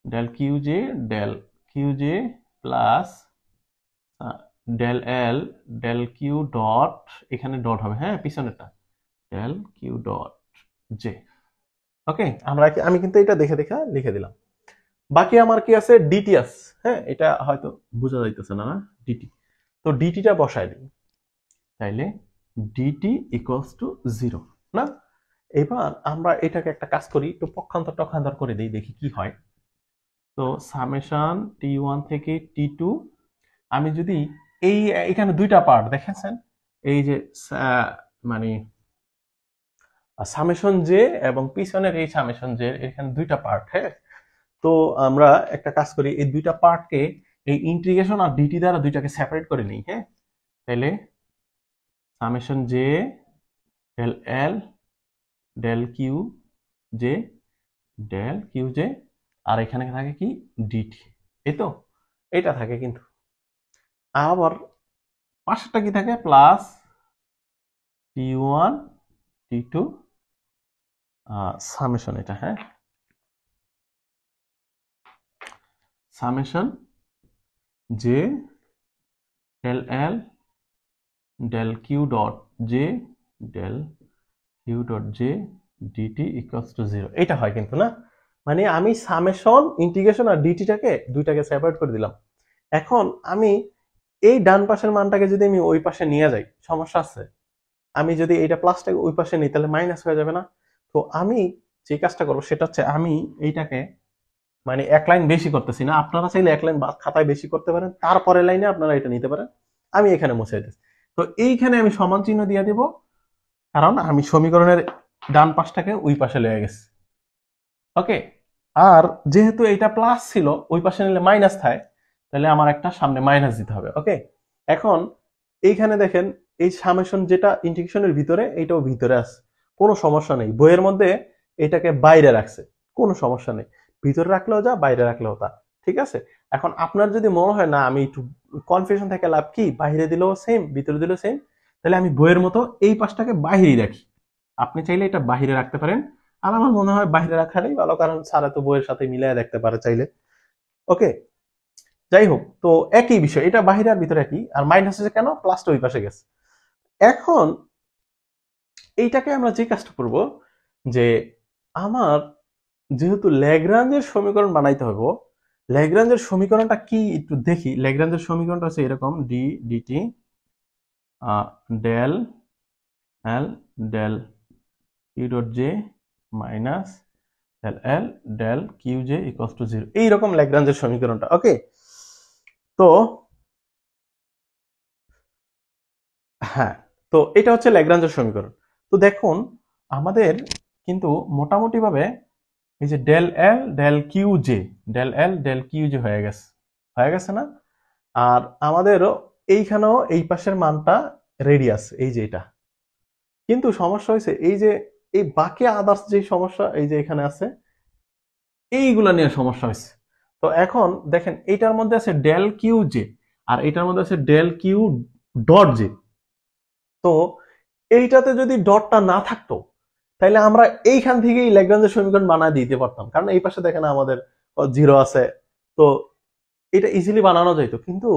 del Q j plus del L del Q dot, এখানে ডট হবে, হ্যাঁ পিছনেরটা, del Q dot J. Okay, আমি কিন্তু এটা দেখে দেখে লিখে দিলাম। বাকি আমার কি আছে, ডিটি আছে। হ্যাঁ, এটা হয়তো বোঝা যাইতেছে না, ডিটি। তো ডিটিটা বসাই দিই। তাইলে ডিটি ইকুয়ালস টু 0 না। এবার আমরা এটাকে একটা কাজ করি, একটু পক্ষান্তর করে দিই, দেখি কি হয়। তো সামেশন t1 থেকে t2, আমি যদি এখানে দুইটা পার্ট দেখেছেন, এই যে মানে সামেশন জে এবং পিছনের এই সামেশন জে, এখানে দুইটা পার্ট। হ্যাঁ, তো আমরা একটা কাজ করি, এই দুইটা পার্টকে এই ইন্টিগ্রেশন আর ডিটি দ্বারা দুইটাকে সেপারেট করে নিই। হ্যাঁ, তাহলে summation J del L del Q J আর এখানে থাকে কি ডিটি, এই তো এটা থাকে। কিন্তু আবার পাশেরটা কি থাকে, প্লাস t1 t2 সামেশন, এটা হ্যাঁ summation J del L del Q dot j dt equals to 0, এটা হয় কিন্তু না। মানে আমি সামেশন ইন্টিগ্রেশন আর ডিটিটাকে দুইটাকে সেপারেট করে দিলাম। এখন আমি এই ডান পাশের মানটাকে যদি আমি ওই পাশে নিয়ে যাই, সমস্যা আছে। আমি যদি এইটা প্লাসটাকে ওই পাশে নিই তাহলে মাইনাস হয়ে যাবে না। তো আমি যে কাজটা করবো সেটা হচ্ছে, আমি এইটাকে মানে 1 লাইন বেশি করতেছি না, আপনারা চাইলে 1 লাইন খাতায় বেশি করতে পারেন, তারপরে লাইনে আপনারা এটা নিতে পারেন। আমি এখানে মুছে দিচ্ছি। তো এইখানে আমি সমান চিহ্ন দিয়ে দিব, কারণ আমি সমীকরণের ডান পাশটাকে ওই পাশে লয়ে গেছি। ওকে, আর যেহেতু এটা প্লাস ছিল, ওই পাশে নিলে মাইনাস থাকে, তাহলে আমার একটা সামনে মাইনাস দিতে হবে। ওকে, এখন এইখানে দেখেন এই সামেশন যেটা ইন্টিগ্রেশনের ভিতরে, এইটাও ভিতরে আছে, কোনো সমস্যা নেই। বইয়ের মধ্যে এটাকে বাইরে রাখছে, কোনো সমস্যা নেই, ভিতরে রাখলেও যা বাইরে রাখলেও তা, ঠিক আছে। এখন আপনার যদি মনে হয় না আমি একটু কনফিউশন থেকে লাভ কি, বাইরে দিলেও সেম ভিতরে দিলেও সেম, তাহলে আমি বইয়ের মতো এই পাশটাকে বাহিরেই রাখি। আপনি চাইলে এটা বাহিরে রাখতে পারেন, আর আমার মনে হয় বাহিরে রাখাটাই ভালো, কারণ স্যার তো বইয়ের সাথে মিলিয়ে দেখতে পারে চাইলে। ওকে, যাই হোক, তো একই বিষয়, এটা বাহিরে আর ভিতরে একই। আর মাইনাস হচ্ছে কেন, প্লাসটা ওই পাশে গেছে। এখন এইটাকে আমরা যে কাজটা করব, যে আমার যেহেতু ল্যাগ্রাঞ্জের সমীকরণ বানাইতে হবে, ল্যাগ্রাঞ্জের সমীকরণটা কি একটু দেখি। ল্যাগ্রাঞ্জের সমীকরণটা হচ্ছে এরকম, d DT del L del Q dot j minus del L del Q j equals to 0, এইরকম ল্যাগ্রাঞ্জের সমীকরণটা। ওকে, তো হ্যাঁ, তো এটা হচ্ছে ল্যাগ্রাঞ্জের সমীকরণ। তো দেখুন আমাদের কিন্তু মোটামুটি ভাবে এই যে del L del Q j হয়ে গেছে না। আর আমাদেরও এইখানেও এই পাশের মানটা রেডিয়াস, এই যে এটা। কিন্তু সমস্যা হয়েছে এই যে এই বাকি আদার্স যে সমস্যা এই যে এখানে আছে, এইগুলা নিয়ে সমস্যা হয়েছে। তো এখন দেখেন এইটার মধ্যে আছে ডেল কিউ জে আর এটার মধ্যে আছে ডেল কিউ ডট জে। তো এইটাতে যদি ডটটা না থাকতো তাহলে আমরা এইখান থেকেই ল্যাগ্রাঞ্জের সমীকরণ বানায় দিতে পারতাম, কারণ এই পাশে দেখেন আমাদের 0 আছে, তো এটা ইজিলি বানানো যাইতো। কিন্তু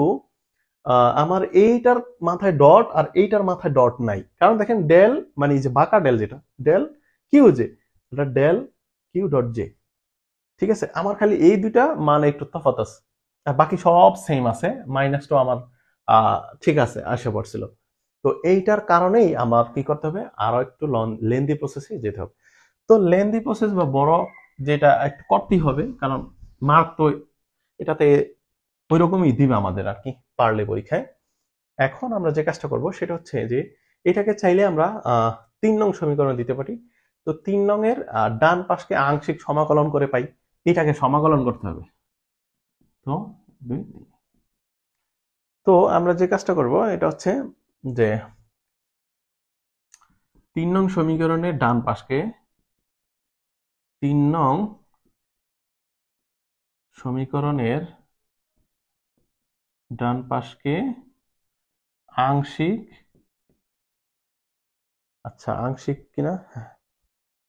আমার এইটার মাথায় ডট আর এইটার মাথায় ডট নাই, কারণ দেখেন ডেল মানে এই যে বাঁকা ডেল যেটা ডেল কিউ জে, এটা ডেল কিউ ডট জে। ঠিক আছে, আমার খালি এই দুইটা মানে একটু তফাৎ আছে, আর বাকি সব সেম আছে। মাইনাসটা আমার ঠিক আছে আসে পড়ছিল। তো এইটার কারণেই আমার কি করতে হবে, আরো একটু লেন্দি প্রসেসে যেতে হবে। তো লেন্দি প্রসেস বা বড় যেটা একটু করতেই হবে, কারণ মার্ক তো এটাতে ওই রকমই দিবে আমাদের আর কি পারলে পরীক্ষায়। এখন আমরা যে কাজটা করব সেটা হচ্ছে যে এটাকে চাইলে আমরা 3 নং সমীকরণ দিতে পারি। তো 3 নং এর ডান পাশকে আংশিক সমাকলন করে পাই, এটাকে সমাকলন করতে হবে। তো তো আমরা যে কাজটা করব এটা হচ্ছে যে 3 নং সমীকরণের ডান পাশকে 3 নং সমীকরণের ডান পাশকে আংশিক, আচ্ছা আংশিক কিনা,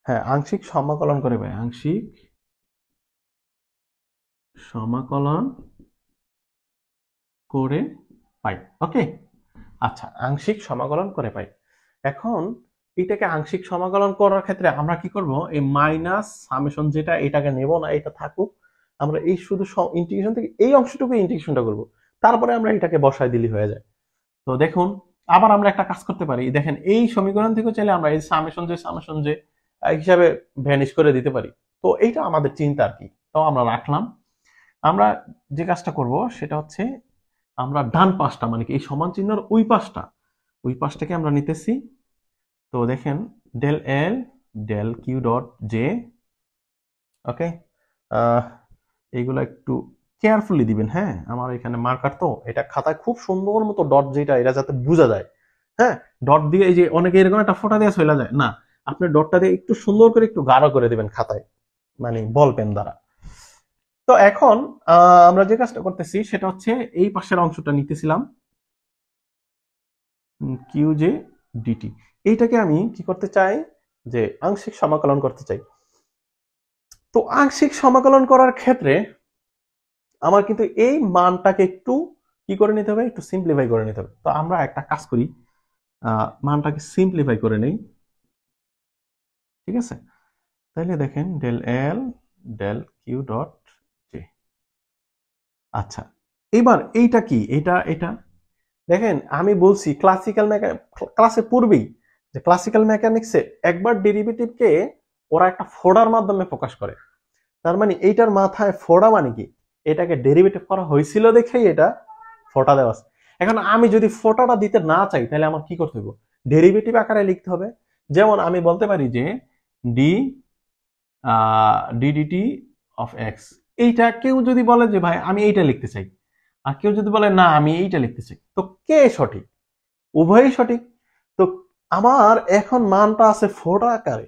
হ্যাঁ আংশিক সমাকলন করে পাই, আংশিক সমাকলন করে পাই। ওকে, আচ্ছা আংশিক সমাকলন করে পাই। এখন এটাকে আংশিক সমাকলন করার ক্ষেত্রে আমরা কি করব, এই মাইনাস সামেশন যেটা এটাকে নেব না, এটা থাকুক, আমরা এই শুধু ইন্টিগ্রেশন থেকে এই অংশটুকু ইন্টিগ্রেশনটা করব, তারপরে আমরা এটাকে বসায় দিলে হয়ে যায়। তো দেখুন আবার আমরা একটা কাজ করতে পারি, দেখেন এই সমীকরণ থেকে চাইলে আমরা এই সামেশন যে হিসাবে ভ্যানিশ করে দিতে পারি। তো এইটা আমাদের চিন্তা আর কি, তো আমরা রাখলাম। আমরা যে কাজটা করব সেটা হচ্ছে আমরা ডান পাশটা মানে কি এই সমান চিহ্নের ওই পাশটাকে আমরা নিতেছি। তো দেখেন del L del Q dot J. Okay, এইগুলো একটু কেয়ারফুলি দিবেন। হ্যাঁ, আমার এখানে মার্কার, তো এটা খাতায় খুব সুন্দর মতো ডট যেটা এটা যাতে বোঝা যায়। হ্যাঁ, ডট দিয়ে এই যে অনেকে এরকম একটা ফোঁটা দিয়ে চলে যায় না, আপনি ডটটা দিয়ে একটু সুন্দর করে একটু গাঢ় করে দিবেন খাতায়, মানে বল পেন দ্বারা। তো এখন আমরা যে কাজটা করতেছি সেটা হচ্ছে এই পাশের অংশটা নিতেছিলাম কিউ জে ডিটি, এইটাকে আমি কি করতে চাই, যে আংশিক সমাকলন করতে চাই। তো আংশিক সমাকলন করার ক্ষেত্রে আমার কিন্তু এই মানটাকে একটু কি করে নিতে হবে, একটু সিম্পলিফাই করে নিতে হবে। তো আমরা একটা কাজ করি, মানটাকে সিম্পলিফাই করে নেই। ঠিক আছে, তাহলে দেখেন del L del Q dot j. আচ্ছা, এবার এইটা কি, এটা দেখেন আমি বলছি ক্লাসে পূর্বেই যে ক্লাসিক্যাল মেকানিক্সে একবার ডেরিভেটিভকে ওরা একটা ফোড়ার মাধ্যমে প্রকাশ করে। তার মানে এইটার মাথায় ফোড়া মানে কি, এটাকে ডেরিভেটিভ করা হয়েছিল দেখেই এটা ফোঁটা দেওয়া আছে। এখন আমি যদি ফোঁটাটা দিতে না চাই তাহলে আমার কি করতে হবে, ডেরিভেটিভ আকারে লিখতে হবে। যেমন আমি বলতে পারি যে ডি ডিডিটি অফ এক্স, এইটা কেউ যদি বলে যে ভাই আমি এইটা লিখতে চাই, আর কেউ যদি বলে না আমি এইটা লিখতে চাই, তো কে সঠিক? উভয়ই সঠিক। তো আমার এখন মানটা আছে ফোড়া আকারে,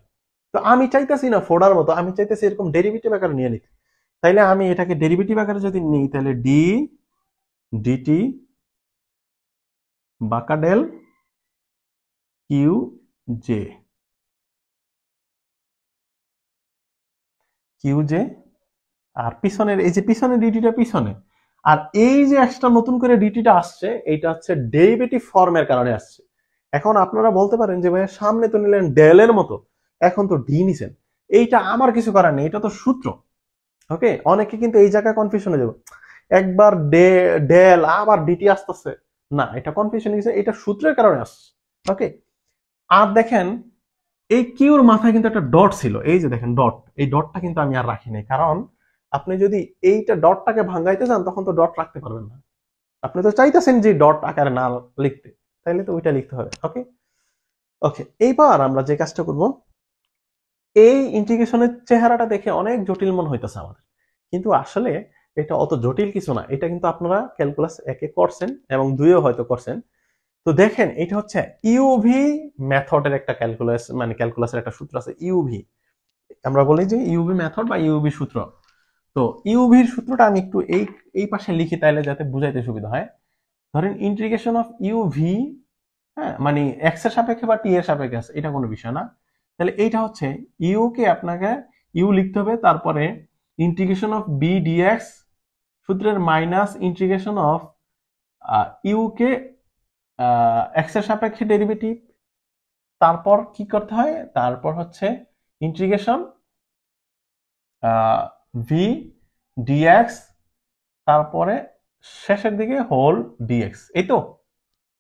তো আমি চাইতেছি না ফোড়ার মতো, আমি চাইতেছি এরকম ডেরিভেটিভ আকারে নিয়ে নিতে। তাইলে আমি এটাকে ডেরিভেটিভ আকারে যদি নিই তাহলে ডি ডিটি বাঁকা ডেল কিউ জে আর পিছনের এই যে পিছনে ডিটিটা পিছনে, আর এই যে একটা নতুন করে ডিটিটা আসছে এইটা হচ্ছে ডেরিভেটিভ ফর্মের কারণে আসছে। এখন আপনারা বলতে পারেন যে ভাই সামনে তো নিলেন ডেলের মতো, এখন তো ডি নিছেন, এইটা আমার কিছু করার নেই, এটা তো সূত্র। ওকে, অনেকে কিন্তু এই জায়গায় কনফিউশনে যাবে, একবার ডেল আবার ডিটি আসতেছে, না এটা কনফিউশন গেছে, এটা সূত্রের কারণে আসছে। ওকে, আর দেখেন এই কিউর মাথায় কিন্তু একটা ডট ছিল, এই যে দেখেন ডট, এই ডটটা কিন্তু আমি আর রাখি নাই, কারণ আপনি যদি এইটা ডটটাকে ভাঙাইতে চান তখন তো ডট রাখতে পারবেন না, আপনি তো চাইতেছেন যে ডট আকারে না লিখতে, তাইলে তো ওইটা লিখতে হবে। ওকে ওকে, এইবার আমরা যে কাজটা করব, এই ইন্টিগ্রেশনের চেহারাটা দেখে অনেক জটিল মনে হইতেছে আমাদের, কিন্তু আসলে এটা অত জটিল কিছু না। এটা কিন্তু আপনারা ক্যালকুলাস 1-এ করছেন এবং 2-এও হয়তো করছেন। তো দেখেন এটা হচ্ছে ইউভি মেথডের একটা ক্যালকুলাস, মানে ক্যালকুলাসের একটা সূত্র আছে ইউভি, আমরা বলি যে ইউভি মেথড বা ইউভি সূত্র। তো ইউভির সূত্রটা আমি একটু এই এই পাশে লিখি তাইলে যাতে বুঝাইতে সুবিধা হয়। ধরেন ইন্টিগ্রেশন অফ ইউভি, হ্যাঁ মানে এক্স এর সাপেক্ষে বা টি এর সাপেক্ষে আছে, এটা কোনো বিষয় না। তাহলে এইটা হচ্ছে ইউ কে আপনাকে ইউ লিখতে হবে, তারপরে ইন্টিগ্রেশন অফ বি ডিএক্স সূত্রের মাইনাস ইন্টিগ্রেশন অফ ইউ কে এক্স এর সাপেক্ষে ডেরিভেটিভ, তারপর কি করতে হয়, তারপর হচ্ছে ইন্টিগ্রেশন ভি ডিএক্স, তারপরে শেষের দিকে হোল ডিএক্স। এই তো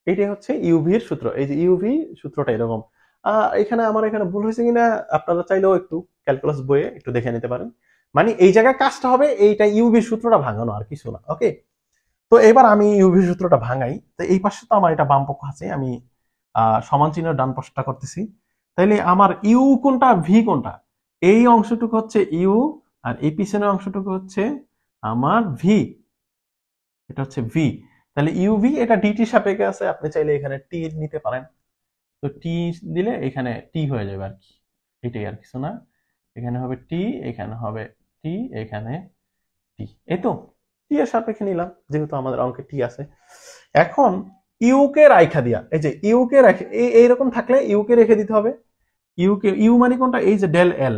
এটাই হচ্ছে ইউভির সূত্র। এই যে ইউভি সূত্রটা এরকম। এখানে আমার এখানে ভুল হয়েছে কিনা আপনারা চাইলেও একটু ক্যালকুলাস বইয়ে একটু দেখে নিতে পারেন। মানে এই জায়গায় কাজটা হবে এইটা ইউভি সূত্রটা ভাঙানো, আর কিছু না। ওকে, তো এবার আমি ইউভি সূত্রটা ভাঙাই। তো এই পাশে তো আমার এটা বাম পক্ষ আছে, আমি সমান চিহ্ন ডান পাশটা করতেছি। তাইলে আমার ইউ কোনটা ভি কোনটা, এই অংশটুকু হচ্ছে ইউ আর এই পিছনের অংশটুকু হচ্ছে আমার ভি, এটা হচ্ছে ভি। তাহলে ইউভি এটা ডিটি সাপেক্ষে আছে, আপনি চাইলে এখানে টি নিতে পারেন। তো টি দিলে এখানে টি হয়ে যাবে আর কি, এটাই আর কিছু না। এখানে হবে টি, এখানে হবে টি, এখানে টি। এই তো টি এর সাপেক্ষে নিলাম যেহেতু আমাদের অঙ্কে টি আছে। এখন ইউ কে রাইখা দিয়া, এই যে ইউ কে রেখে এইরকম থাকলে ইউ কে রেখে দিতে হবে। ইউ কে, ইউ মানে কোনটা, এই যে ডেল এল,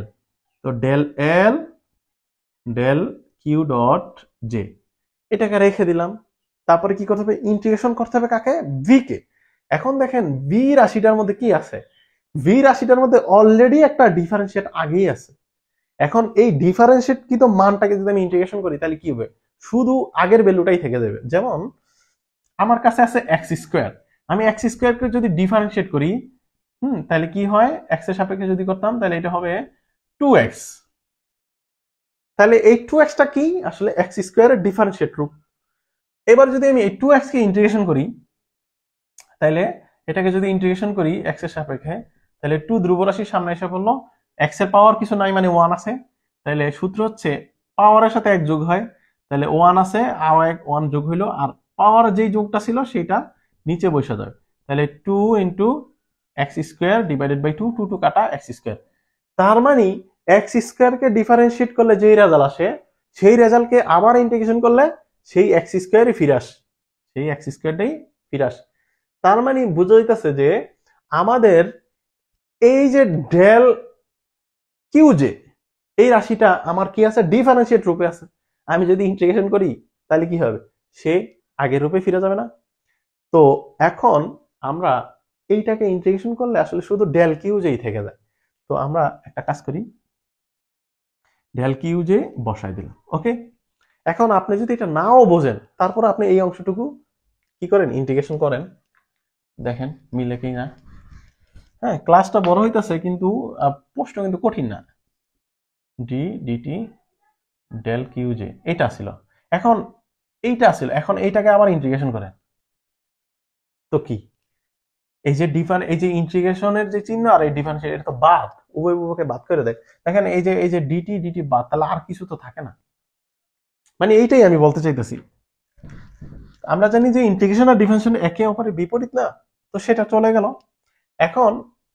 তো del L del Q dot j, এটাকে রেখে দিলাম। তারপরে কি করতে হবে, ইন্টিগ্রেশন করতে হবে কাকে, ভি কে। এখন দেখেন ভি রাশিটার মধ্যে কি আছে, ভি রাশিটার মধ্যে অলরেডি একটা ডিফারেন্সিয়েট আগেই আছে। এখন এই ডিফারেন্সিয়েট কি তো মানটাকে যদি আমি ইন্টিগ্রেশন করি তাহলে কি হবে, শুধু আগের ভ্যালুটাই থেকে যাবে। যেমন আমার কাছে আছে এক্স স্কোয়ার, আমি এক্স স্কোয়ারকে যদি ডিফারেন্সিয়েট করি তাহলে কি হয়, এক্স এর সাপেক্ষে যদি করতাম তাহলে এটা হবে 2x। তাহলে এই 2x টা কি, আসলে এক্স স্কোয়ারের ডিফারেন্সিয়েট রূপ। এবার যদি আমি এই 2x কে ইন্টিগ্রেশন করি, তাহলে এটাকে যদি ইন্টিগ্রেশন করি x এর সাপেক্ষে, তাহলে 2 ধ্রুব রাশির সামনে এসে পড়লো, x এর পাওয়ার কিছু নাই মানে 1 আছে। তাহলে সূত্র হচ্ছে পাওয়ারের সাথে 1 যোগ হয়, তাহলে 1 আছে আর 1 যোগ হইলো, আর পাওয়ার যেই যোগটা ছিল সেটা নিচে বসে যায়। তাহলে 2 into x square divided by 2, 2 কাটা এক্স স্কোয়ার। তার মানে এক্স স্কোয়ারকে ডিফারেন্সিয়েট করলে যেই রেজাল্ট আসে, সেই রেজাল্টকে আবার ইন্টিগ্রেশন করলে সেই এক্স স্কোয়ারই ফিরে আসে, সেই এক্স স্কোয়ারটাই ফিরে আসে। তার মানে বুঝা যাইতেছে যে আমাদের এই যে ডেল কিউ জে, এই রাশিটা আমার কি আছে, ডিফারেন্সিয়েট রূপে আছে। আমি যদি ইন্টিগ্রেশন করি তাহলে কি হবে, সে আগের রূপে ফিরে যাবে না। তো এখন আমরা এইটাকে ইন্টিগ্রেশন করলে আসলে শুধু ডেল কিউ জেই থেকে যায়। তো আমরা একটা কাজ করি, ডেল কিউ জে বসাই দিলাম। ওকে, এখন আপনি যদি এটা নাও বোঝেন তারপর আপনি এই অংশটুকু কি করেন, ইন্টিগ্রেশন করেন, দেখেন মিলে কি না। হ্যাঁ, ক্লাসটা বড় হইতাছে কিন্তু প্রশ্ন কিন্তু কঠিন না। D DT del Q j এটা ছিল, এখন এইটা ছিল, এখন এইটাকে আবার ইন্টিগ্রেশন করেন। তো কি, এই যে এই যে ইন্টিগ্রেশনের যে চিহ্ন আর এই ডিফারেন্সিয়েট, এটা তো বাদ, উভয় উভয়কে বাদ করে দেয়। দেখেন এই যে ডিটি ডিটি বাদ, তাহলে আর কিছু তো থাকে না। মানে এইটাই আমি বলতে চাইতেছি। আমরা জানি যে ইন্টিগ্রেশন আর ডিফারেন্সিয়েশন একে অপরের বিপরীত না, তো সেটা চলে গেল। এখন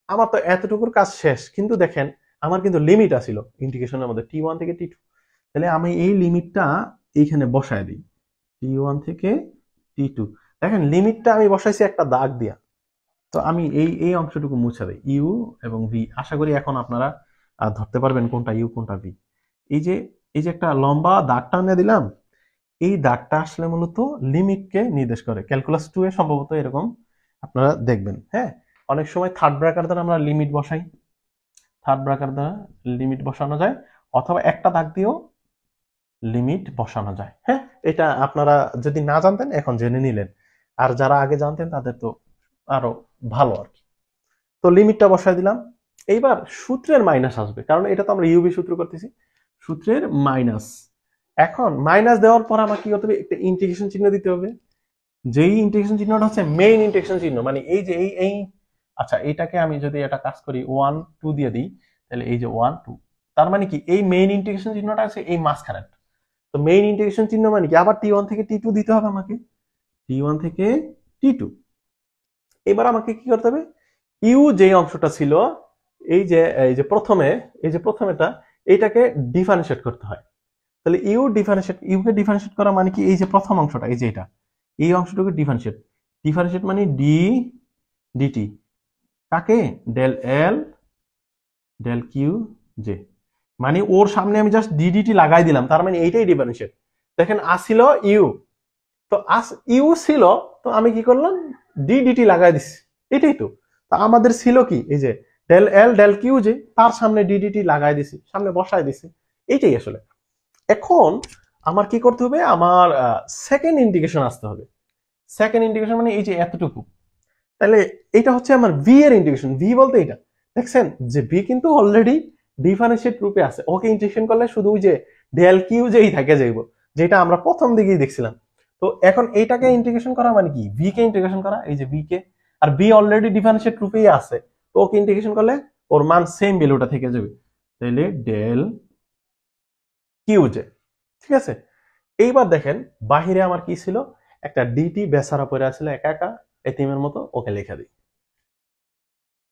আমার তো এতটুকুর কাজ শেষ, কিন্তু দেখেন আমার কিন্তু লিমিট আছিল ইন্টিগ্রেশনের মধ্যে টি ওয়ান থেকে টি টু। তাহলে আমি এই লিমিটটা এইখানে বসায় দিই, টি ওয়ান থেকে টি টু। দেখেন লিমিটটা আমি বসাইছি একটা দাগ দিয়া। তো আমি এই অংশটুকু মুছে দিই, ইউ এবং ভি। আশা করি এখন আপনারা ধরতে পারবেন কোনটা ইউ কোনটা ভি। এই যে একটা লম্বা দাগ টানে দিলাম, এই দাগটা আসলে মূলত লিমিটকে নির্দেশ করে। ক্যালকুলাস 2 এ সম্ভবত এরকম আপনারা দেখবেন। হ্যাঁ, অনেক সময় থার্ড ব্র্যাকেট দ্বারা আমরা লিমিট বসাই, থার্ড ব্র্যাকেট দ্বারা লিমিট বসানো যায়, অথবা একটা দাগ দিয়েও লিমিট বসানো যায়। হ্যাঁ, এটা আপনারা যদি না জানতেন এখন জেনে নিলেন, আর যারা আগে জানতেন তাদের তো আরো ভালো আর কি। তো লিমিটটা বসাই দিলাম। এইবার সূত্রের মাইনাস আসবে, কারণ এটা তো আমরা ইউভি সূত্র করতেছি, সূত্রের মাইনাস। এখন মাইনাস দেওয়ার পর আমার কি করতে হবে, একটা ইন্টিগ্রেশন চিহ্ন দিতে হবে। যেই ইন্টিগ্রেশন চিহ্নটা হচ্ছে মেইন ইন্টিগ্রেশন চিহ্ন, মানে এই যে এই আচ্ছা, এটাকে আমি যদি এটা কাজ করি 1 2 দিয়ে দিই, তাহলে এই যে 1 2, তার মানে কি এই মেইন ইন্টিগ্রেশন চিহ্নটা আছে এই মাঝখানে। তো মেইন ইন্টিগ্রেশন চিহ্ন মানে কি, আবার টি ওয়ান থেকে টি টু দিতে হবে আমাকে, টি ওয়ান থেকে টি টু। এবার আমাকে কি করতে হবে, ইউ যে অংশটা ছিল, এই যে প্রথমেটা, এইটাকে ডিফারেন্সিয়েট করতে হয়। তাহলে ইউকে ডিফারেন্সিয়েট করা মানে কি, এই যে প্রথম অংশটা, এই যে এটা, এই অংশটাকে ডিফারেন্সিয়েট মানে ডি ডিটি, কাকে, del L del Q j. মানে ওর সামনে আমি জাস্ট ডিডিটি লাগাই দিলাম, তার মানে এইটাই ডিফারেন্সিয়েট। দেখেন আসিল ইউ, তো ইউ ছিল, তো আমি কি করলাম, ডি ডিটি লাগাই দিছি, এটাই তো। তা আমাদের ছিল কি, এই যে ডেল এল ডেল কিউ, যে তার সামনে ডি ডিটি লাগাই দিছি, সামনে বসাই দিছি, এইটাই আসলে। এখন আমার কি করতে হবে, আমার সেকেন্ড ইন্টিগ্রেশন আসতে হবে। সেকেন্ড ইন্টিগ্রেশন মানে এই যে এতটুকু, তাহলে এটা হচ্ছে আমার ভি এর ইন্টিগ্রেশন। ভি বলতে এটা দেখছেন যে ভি কিন্তু অলরেডি ডিফারেন্সিয়েট রূপে আছে, ওকে ইন্টিগ্রেশন করলে শুধু ওই যে ডেল কিউ যেই থাকে যাইব, যেটা আমরা প্রথম দিকেই দেখছিলাম। তো এখন এইটাকে ইন্টিগ্রেশন করা মানে কি, ভি কে ইন্টিগ্রেশন করা, এই যে ভি কে, আর ভি অলরেডি ডিফারেন্সিয়েট রূপেই আছে, তো ওকে ইন্টিগ্রেশন করলে ওর মান সেম ভ্যালুটা থেকে যাবে, তাহলে ডেল কিউ জে। ঠিক আছে, এইবার দেখেন বাহিরে আমার কি ছিল, একটা ডিটি বেসারা পড়ে আছিল একা একা এতিমের মতো, ওকে লেখা দিই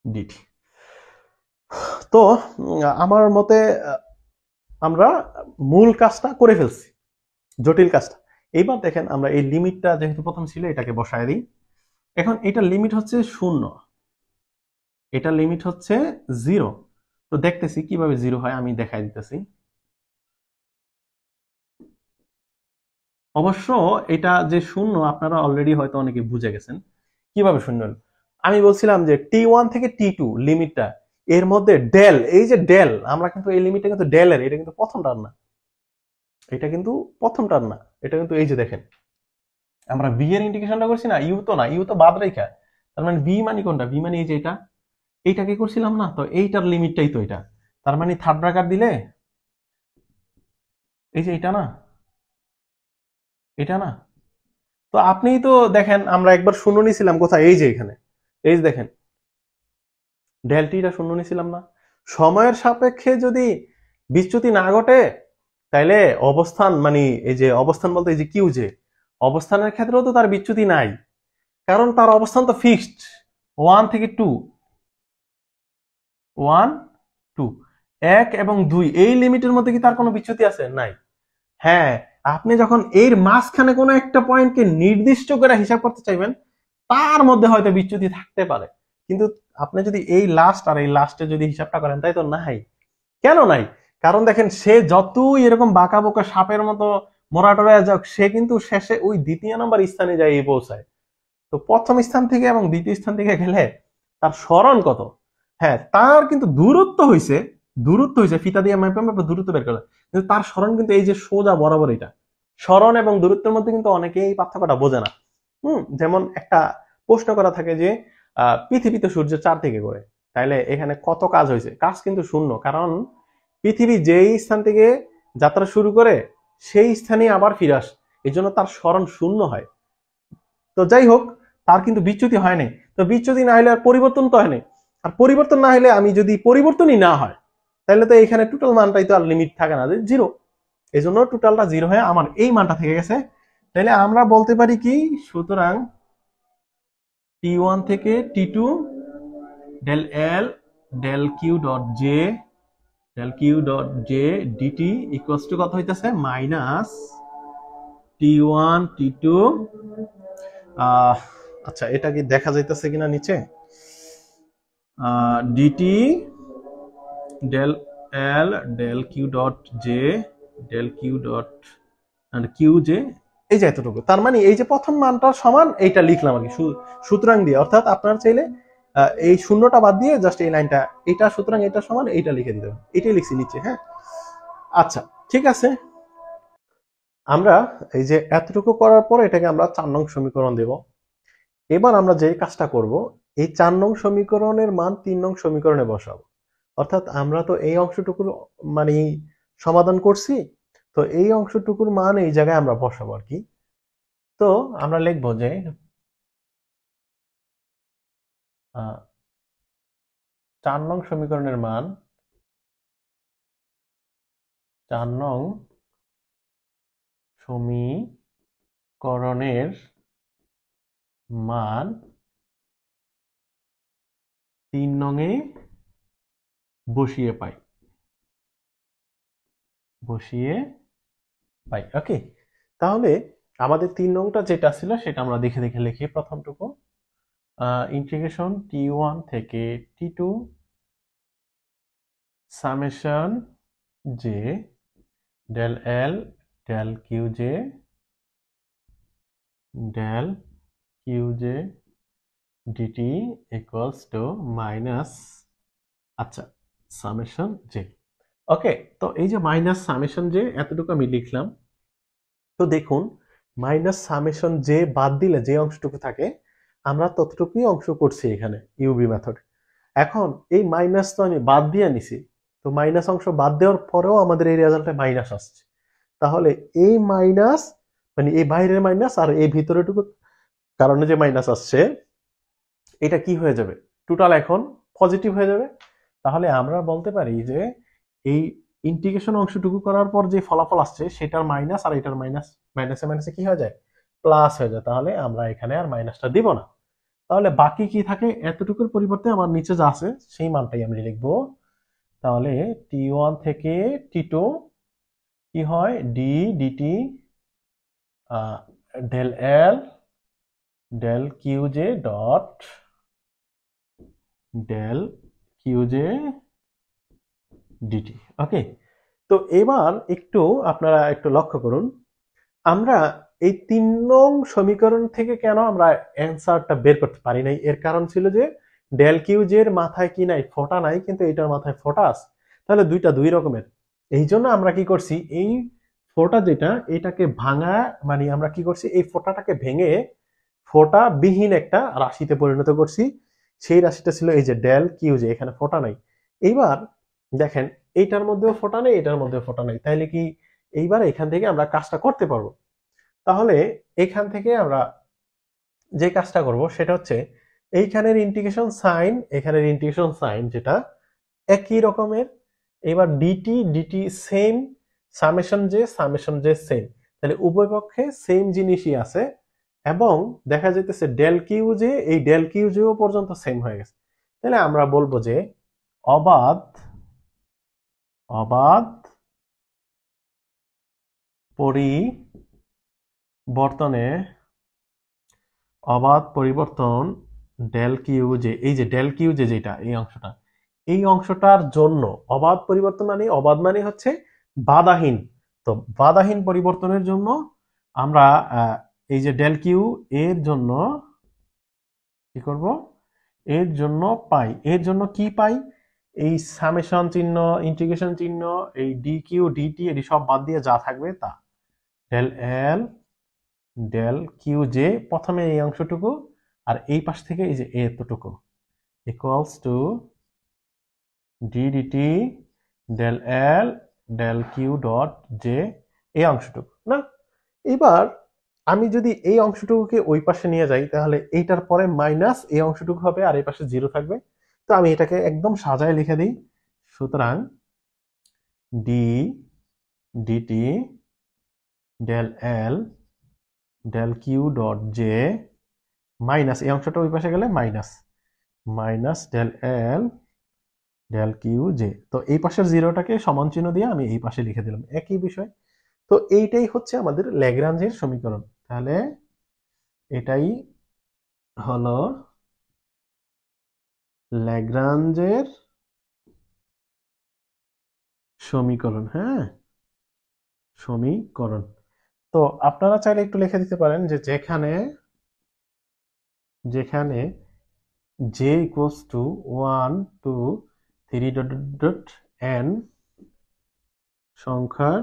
ডিটি। তো আমার মতে আমরা মূল কাজটা করে ফেলছি, জটিল কাজটা। এইবার দেখেন আমরা এই লিমিটটা যেহেতু প্রথম ছিল এটাকে বসায় দিই। এখন এটা লিমিট হচ্ছে 0, এটা লিমিট হচ্ছে 0। তো দেখতেছি কিভাবে 0 হয়, আমি দেখাই দিতেছি। অবশ্য এটা যে 0 আপনারা অলরেডি হয়তো অনেকে বুঝে গেছেন কিভাবে 0 হলো। আমি বলছিলাম যে T1 থেকে T2 লিমিটটা, এর মধ্যে ডেল, এই যে ডেল, আমরা কিন্তু এই লিমিটটা কিন্তু ডেলের, এটা কিন্তু প্রথম টার্ম না, এটা কিন্তু প্রথম টার্ম না, এটা কিন্তু এই যে দেখেন আমরা ভি এর ইন্টিগ্রেশনটা করছি না, ইউ তো না, ইউ তো বাদ রেখা, তার মানে ভি মানে কোনটা, ভি মানে এই যে এটা, এইটাকে করছিলাম না, তো এইটার লিমিটটাই তো এটা, তার মানে থার্ড ব্র্যাকেট দিলে এই যে এটা না, এটা না। তো আপনিই তো দেখেন আমরা একবার শূন্য নিছিলাম কোথায়, এই যে এখানে, এই যে দেখেন ডেলটিটা শূন্য নিছিলাম না। সময়ের সাপেক্ষে যদি বিচ্যুতি না ঘটে, তাইলে অবস্থান মানে এই যে অবস্থান বলতে এই যে কিউ, যে অবস্থানের ক্ষেত্রেও তো তার বিচ্যুতি নাই, কারণ তার অবস্থান তো ফিক্সড 1 থেকে 2, 1 2, 1 এবং 2 এই লিমিটের মধ্যে কি তার কোনো বিচ্যুতি আছে, নাই। হ্যাঁ, আপনি যখন এর মাঝখানে কোনো একটা পয়েন্টকে নির্দিষ্ট করে হিসাব করতে চাইবেন, তার মধ্যে হয়তো বিচ্যুতি থাকতে পারে, কিন্তু আপনি যদি এই লাস্ট আর এই লাস্টে যদি হিসাবটা করেন, তাই তো নাই। কেন নাই, কারণ দেখেন সে যতই এরকম বাঁকা বোকা সাপের মতো মোরাটোরে যাক, সে কিন্তু শেষে ওই দ্বিতীয় নম্বর স্থানে যায় পৌঁছায়। তো প্রথম স্থান থেকে এবং দ্বিতীয় স্থান থেকে গেলে তার স্মরণ কত, হ্যাঁ তার কিন্তু দূরত্ব হয়েছে ফিতা দিয়ে মাপে মাপে দূরত্ব বের করে, কিন্তু তার স্মরণ কিন্তু এই যে সোজা বরাবর, এটা স্মরণ এবং দূরত্বের মধ্যে কিন্তু অনেকেই এই পার্থক্যটা বোঝে না। যেমন একটা প্রশ্ন করা থাকে যে পৃথিবীতে সূর্যের চারদিকে ঘোরে, তাইলে এখানে কত কাজ হয়েছে, কাজ কিন্তু শূন্য, কারণ পৃথিবী যেই স্থান থেকে যাত্রা শুরু করে সেই স্থানে আবার ফিরে আসে, এই জন্য তার স্মরণ শূন্য হয়। তো যাই হোক, তার কিন্তু বিচ্যুতি হয় নাই, তো বিচ্যুতি না হলে আর পরিবর্তন তো হয় নাই, আর পরিবর্তন না হলে আমি যদি পরিবর্তনই না হয়, তাহলে তো এখানে টোটাল মানটাই তো আর লিমিট থাকে না, যে জিরো, এই জন্য টোটালটা জিরো হয়ে আমার এই মানটা থেকে গেছে। তাহলে আমরা বলতে পারি কি, সুতরাং T1 থেকে T2 del L del Q dot j, del Q dot j dt equals to কত হইতেছে, মাইনাস T1 T2, আচ্ছা এটা কি দেখা যাইতেছে কিনা নিচে, dt del L del Q dot j del Q dot q j, এই যে এতটুকু, তার মানে এই যে প্রথম মানটার সমান এইটা লিখলাম আর কি সুতরাং দিয়ে, অর্থাৎ আপনার চাইলে এই শূন্যটা বাদ দিয়ে জাস্ট এই লাইনটা, এটা সুতরাং এটা সমান এইটা লিখে দিতে হবে, এটাই লিখছি নিচে। হ্যাঁ, আচ্ছা ঠিক আছে, আমরা এই যে এতটুকু করার পর এটাকে আমরা 4 নং সমীকরণ দেব। এবার আমরা যে কাজটা করব, এই 4 নং সমীকরণের মান 3 নং সমীকরণে বসাবো, অর্থাৎ আমরা তো এই অংশটুকুর মানে সমাধান করছি, তো এই অংশটুকুর মান এই জায়গায় আমরা বসাবো আর কি। তো আমরা লিখবো যে 4 নং সমীকরণের মান, 4 নং সমীকরণের মান 3 নং-এ বসিয়ে পাই, ওকে। তাহলে আমাদের 3 নংটা যেটা ছিল সেটা আমরা দেখে দেখে লিখি। প্রথমটুকু ইন্টিগ্রেশন T1 থেকে T2 summation J del L del Q j del Q J dt equals to minus, আচ্ছা, সামেশন জে। ওকে, তো এই যে মাইনাস সামেশন জে এতটুকু আমি লিখলাম। তো দেখুন, মাইনাস সামেশন জে বাদ দিলে যে অংশটুকু থাকে আমরা ততটুকুই অংশ করছি এখানে ইউবি মেথড। এখন এই মাইনাস তো আমি বাদ দিয়ে নিছি, তো মাইনাস অংশ বাদ দেওয়ার পরেও আমাদের এই রেজাল্টে মাইনাস আসছে। তাহলে এই মাইনাস মানে এই বাইরের মাইনাস আর এই ভিতরেটুকু কারণে যে মাইনাস আসছে এটা কি হয়ে যাবে, টোটাল এখন পজিটিভ হয়ে যাবে। তাহলে আমরা বলতে পারি যে এই ইন্টিগ্রেশন অংশটুকু করার পর যে ফলাফল আসছে সেটার মাইনাস আর এটার মাইনাস, মাইনাসে মাইনাসে কি হয়ে যায়, প্লাস হয়ে যায়। তাহলে আমরা এখানে আর মাইনাসটা দিব না। তাহলে বাকি কি থাকে, এতটুকুর পরিবর্তে আমার নিচে যা আছে সেই মানটাই আমি লিখবো। তাহলে টি1 থেকে টি2 কি হয়, D DT del L del Q J dot del Q J DT. Okay, তো এবার একটু আপনারা একটু লক্ষ্য করুন, আমরা এই 3 নং সমীকরণ থেকে কেন আমরা অ্যান্সারটা বের করতে পারি নাই, এর কারণ ছিল যে ডেল কিউ জে এর মাথায় কি নাই, ফোঁটা নাই, কিন্তু এটার মাথায় ফোঁটা আছে। তাহলে দুইটা দুই রকমের। এই জন্য আমরা কি করছি, এই ফোঁটা যেটা এটাকে ভাঙা, মানে আমরা কি করছি এই ফোঁটাটাকে ভেঙে ফোঁটা বিহীন একটা রাশিতে পরিণত করছি। সেই রাশিটা ছিল এই যে ডেল কিউ জে, এখানে ফোঁটা নাই। এইবার দেখেন এইটার মধ্যেও ফোঁটা নেই, এটার মধ্যেও ফোঁটা নেই, তাইলে কি এইবার এখান থেকে আমরা কাজটা করতে পারবো। তাহলে এখান থেকে আমরা যে কাজটা করব সেটা হচ্ছে এইখানের ইন্টিগ্রেশন সাইন, এখানের ইন্টিগ্রেশন সাইন যেটা একই রকমের। এবার dt dt same, summation j same, তাহলে উভয় পক্ষে সেম জিনিসই আছে। এবং দেখা যাইতেছে ডেল কিউ জে, এই ডেল কিউ জেও পর্যন্ত সেম হয়ে গেছে। তাহলে আমরা বলবো যে অবাধ অবাধ পরিবর্তনে অবাধ পরিবর্তন ডেল কিউ জে, এই যে ডেল কিউ জে যেটা এই অংশটার জন্য অবাধ পরিবর্তন মানে, অবাধ মানে হচ্ছে বাধাহীন। তো বাধাহীন পরিবর্তনের জন্য আমরা এই যে ডেল কিউ এর জন্য কি করব, এর জন্য পাই, এর জন্য কি পাই, এই সামেশন চিহ্ন, ইন্টিগ্রেশন চিহ্ন, এই ডি কিউ ডিটি এটি সব বাদ দিয়ে যা থাকবে তা, del L del Q j প্রথমে এই অংশটুকু আর এই পাশ থেকে এই যে এতটুকু equals to d DT del L del Q dot j, এই অংশটুকু না। এবার আমি যদি এই অংশটুকুকে ওই পাশে নিয়ে যাই তাহলে এইটার পরে মাইনাস এই অংশটুকু হবে আর এই পাশে জিরো থাকবে। তো আমি এটাকে একদম সাজায় লিখে দিই। সুতরাং d DT del L del Q dot j minus এই অংশটা ওই পাশে গেলে minus minus del L del Q j. তো এই পাশের জিরোটাকে সমান চিহ্ন দিয়ে আমি এই পাশে লিখে দিলাম, একই বিষয়। তো এইটাই হচ্ছে আমাদের ল্যাগ্রাঞ্জের সমীকরণ। তাহলে এটাই হলো ল্যাগ্রাঞ্জের সমীকরণ। হ্যাঁ, সমীকরণ। তো আপনারা চাইলে একটু লিখে দিতে পারেন যে যেখানে যেখানে J equals two 1 2 3 dot dot N সংখ্যার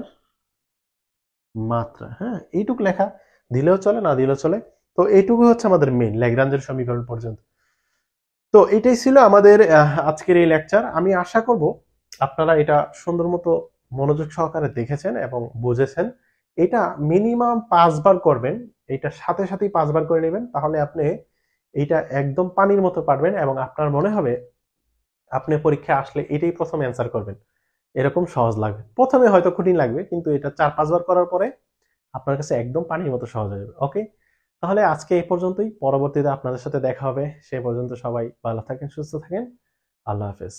মাত্রা। হ্যাঁ, এইটুকু লেখা দিলেও চলে, না দিলেও চলে। তো এইটুকু হচ্ছে আমাদের মেইন ল্যাগ্রাঞ্জের সমীকরণ পর্যন্ত। তো এটাই ছিল আমাদের আজকের এই লেকচার। আমি আশা করব আপনারা এটা সুন্দর মতো মনোযোগ সহকারে দেখেছেন এবং বুঝেছেন। এটা মিনিমাম 5 বার করবেন, এটা সাথে সাথেই 5 বার করে নেবেন, তাহলে আপনি এইটা একদম পানির মতো পারবেন এবং আপনার মনে হবে আপনি পরীক্ষায় আসলে এটাই প্রথম অ্যান্সার করবেন, এরকম সহজ লাগবে। প্রথমে হয়তো কঠিন লাগবে, কিন্তু এটা 4-5 বার করার পরে আপনার কাছে একদম পানির মতো সহজ হয়ে যাবে। ওকে, তাহলে আজকে এই পর্যন্তই। পরবর্তীতে আপনাদের সাথে দেখা হবে। সে পর্যন্ত সবাই ভালো থাকেন, সুস্থ থাকেন। আল্লাহ হাফেজ।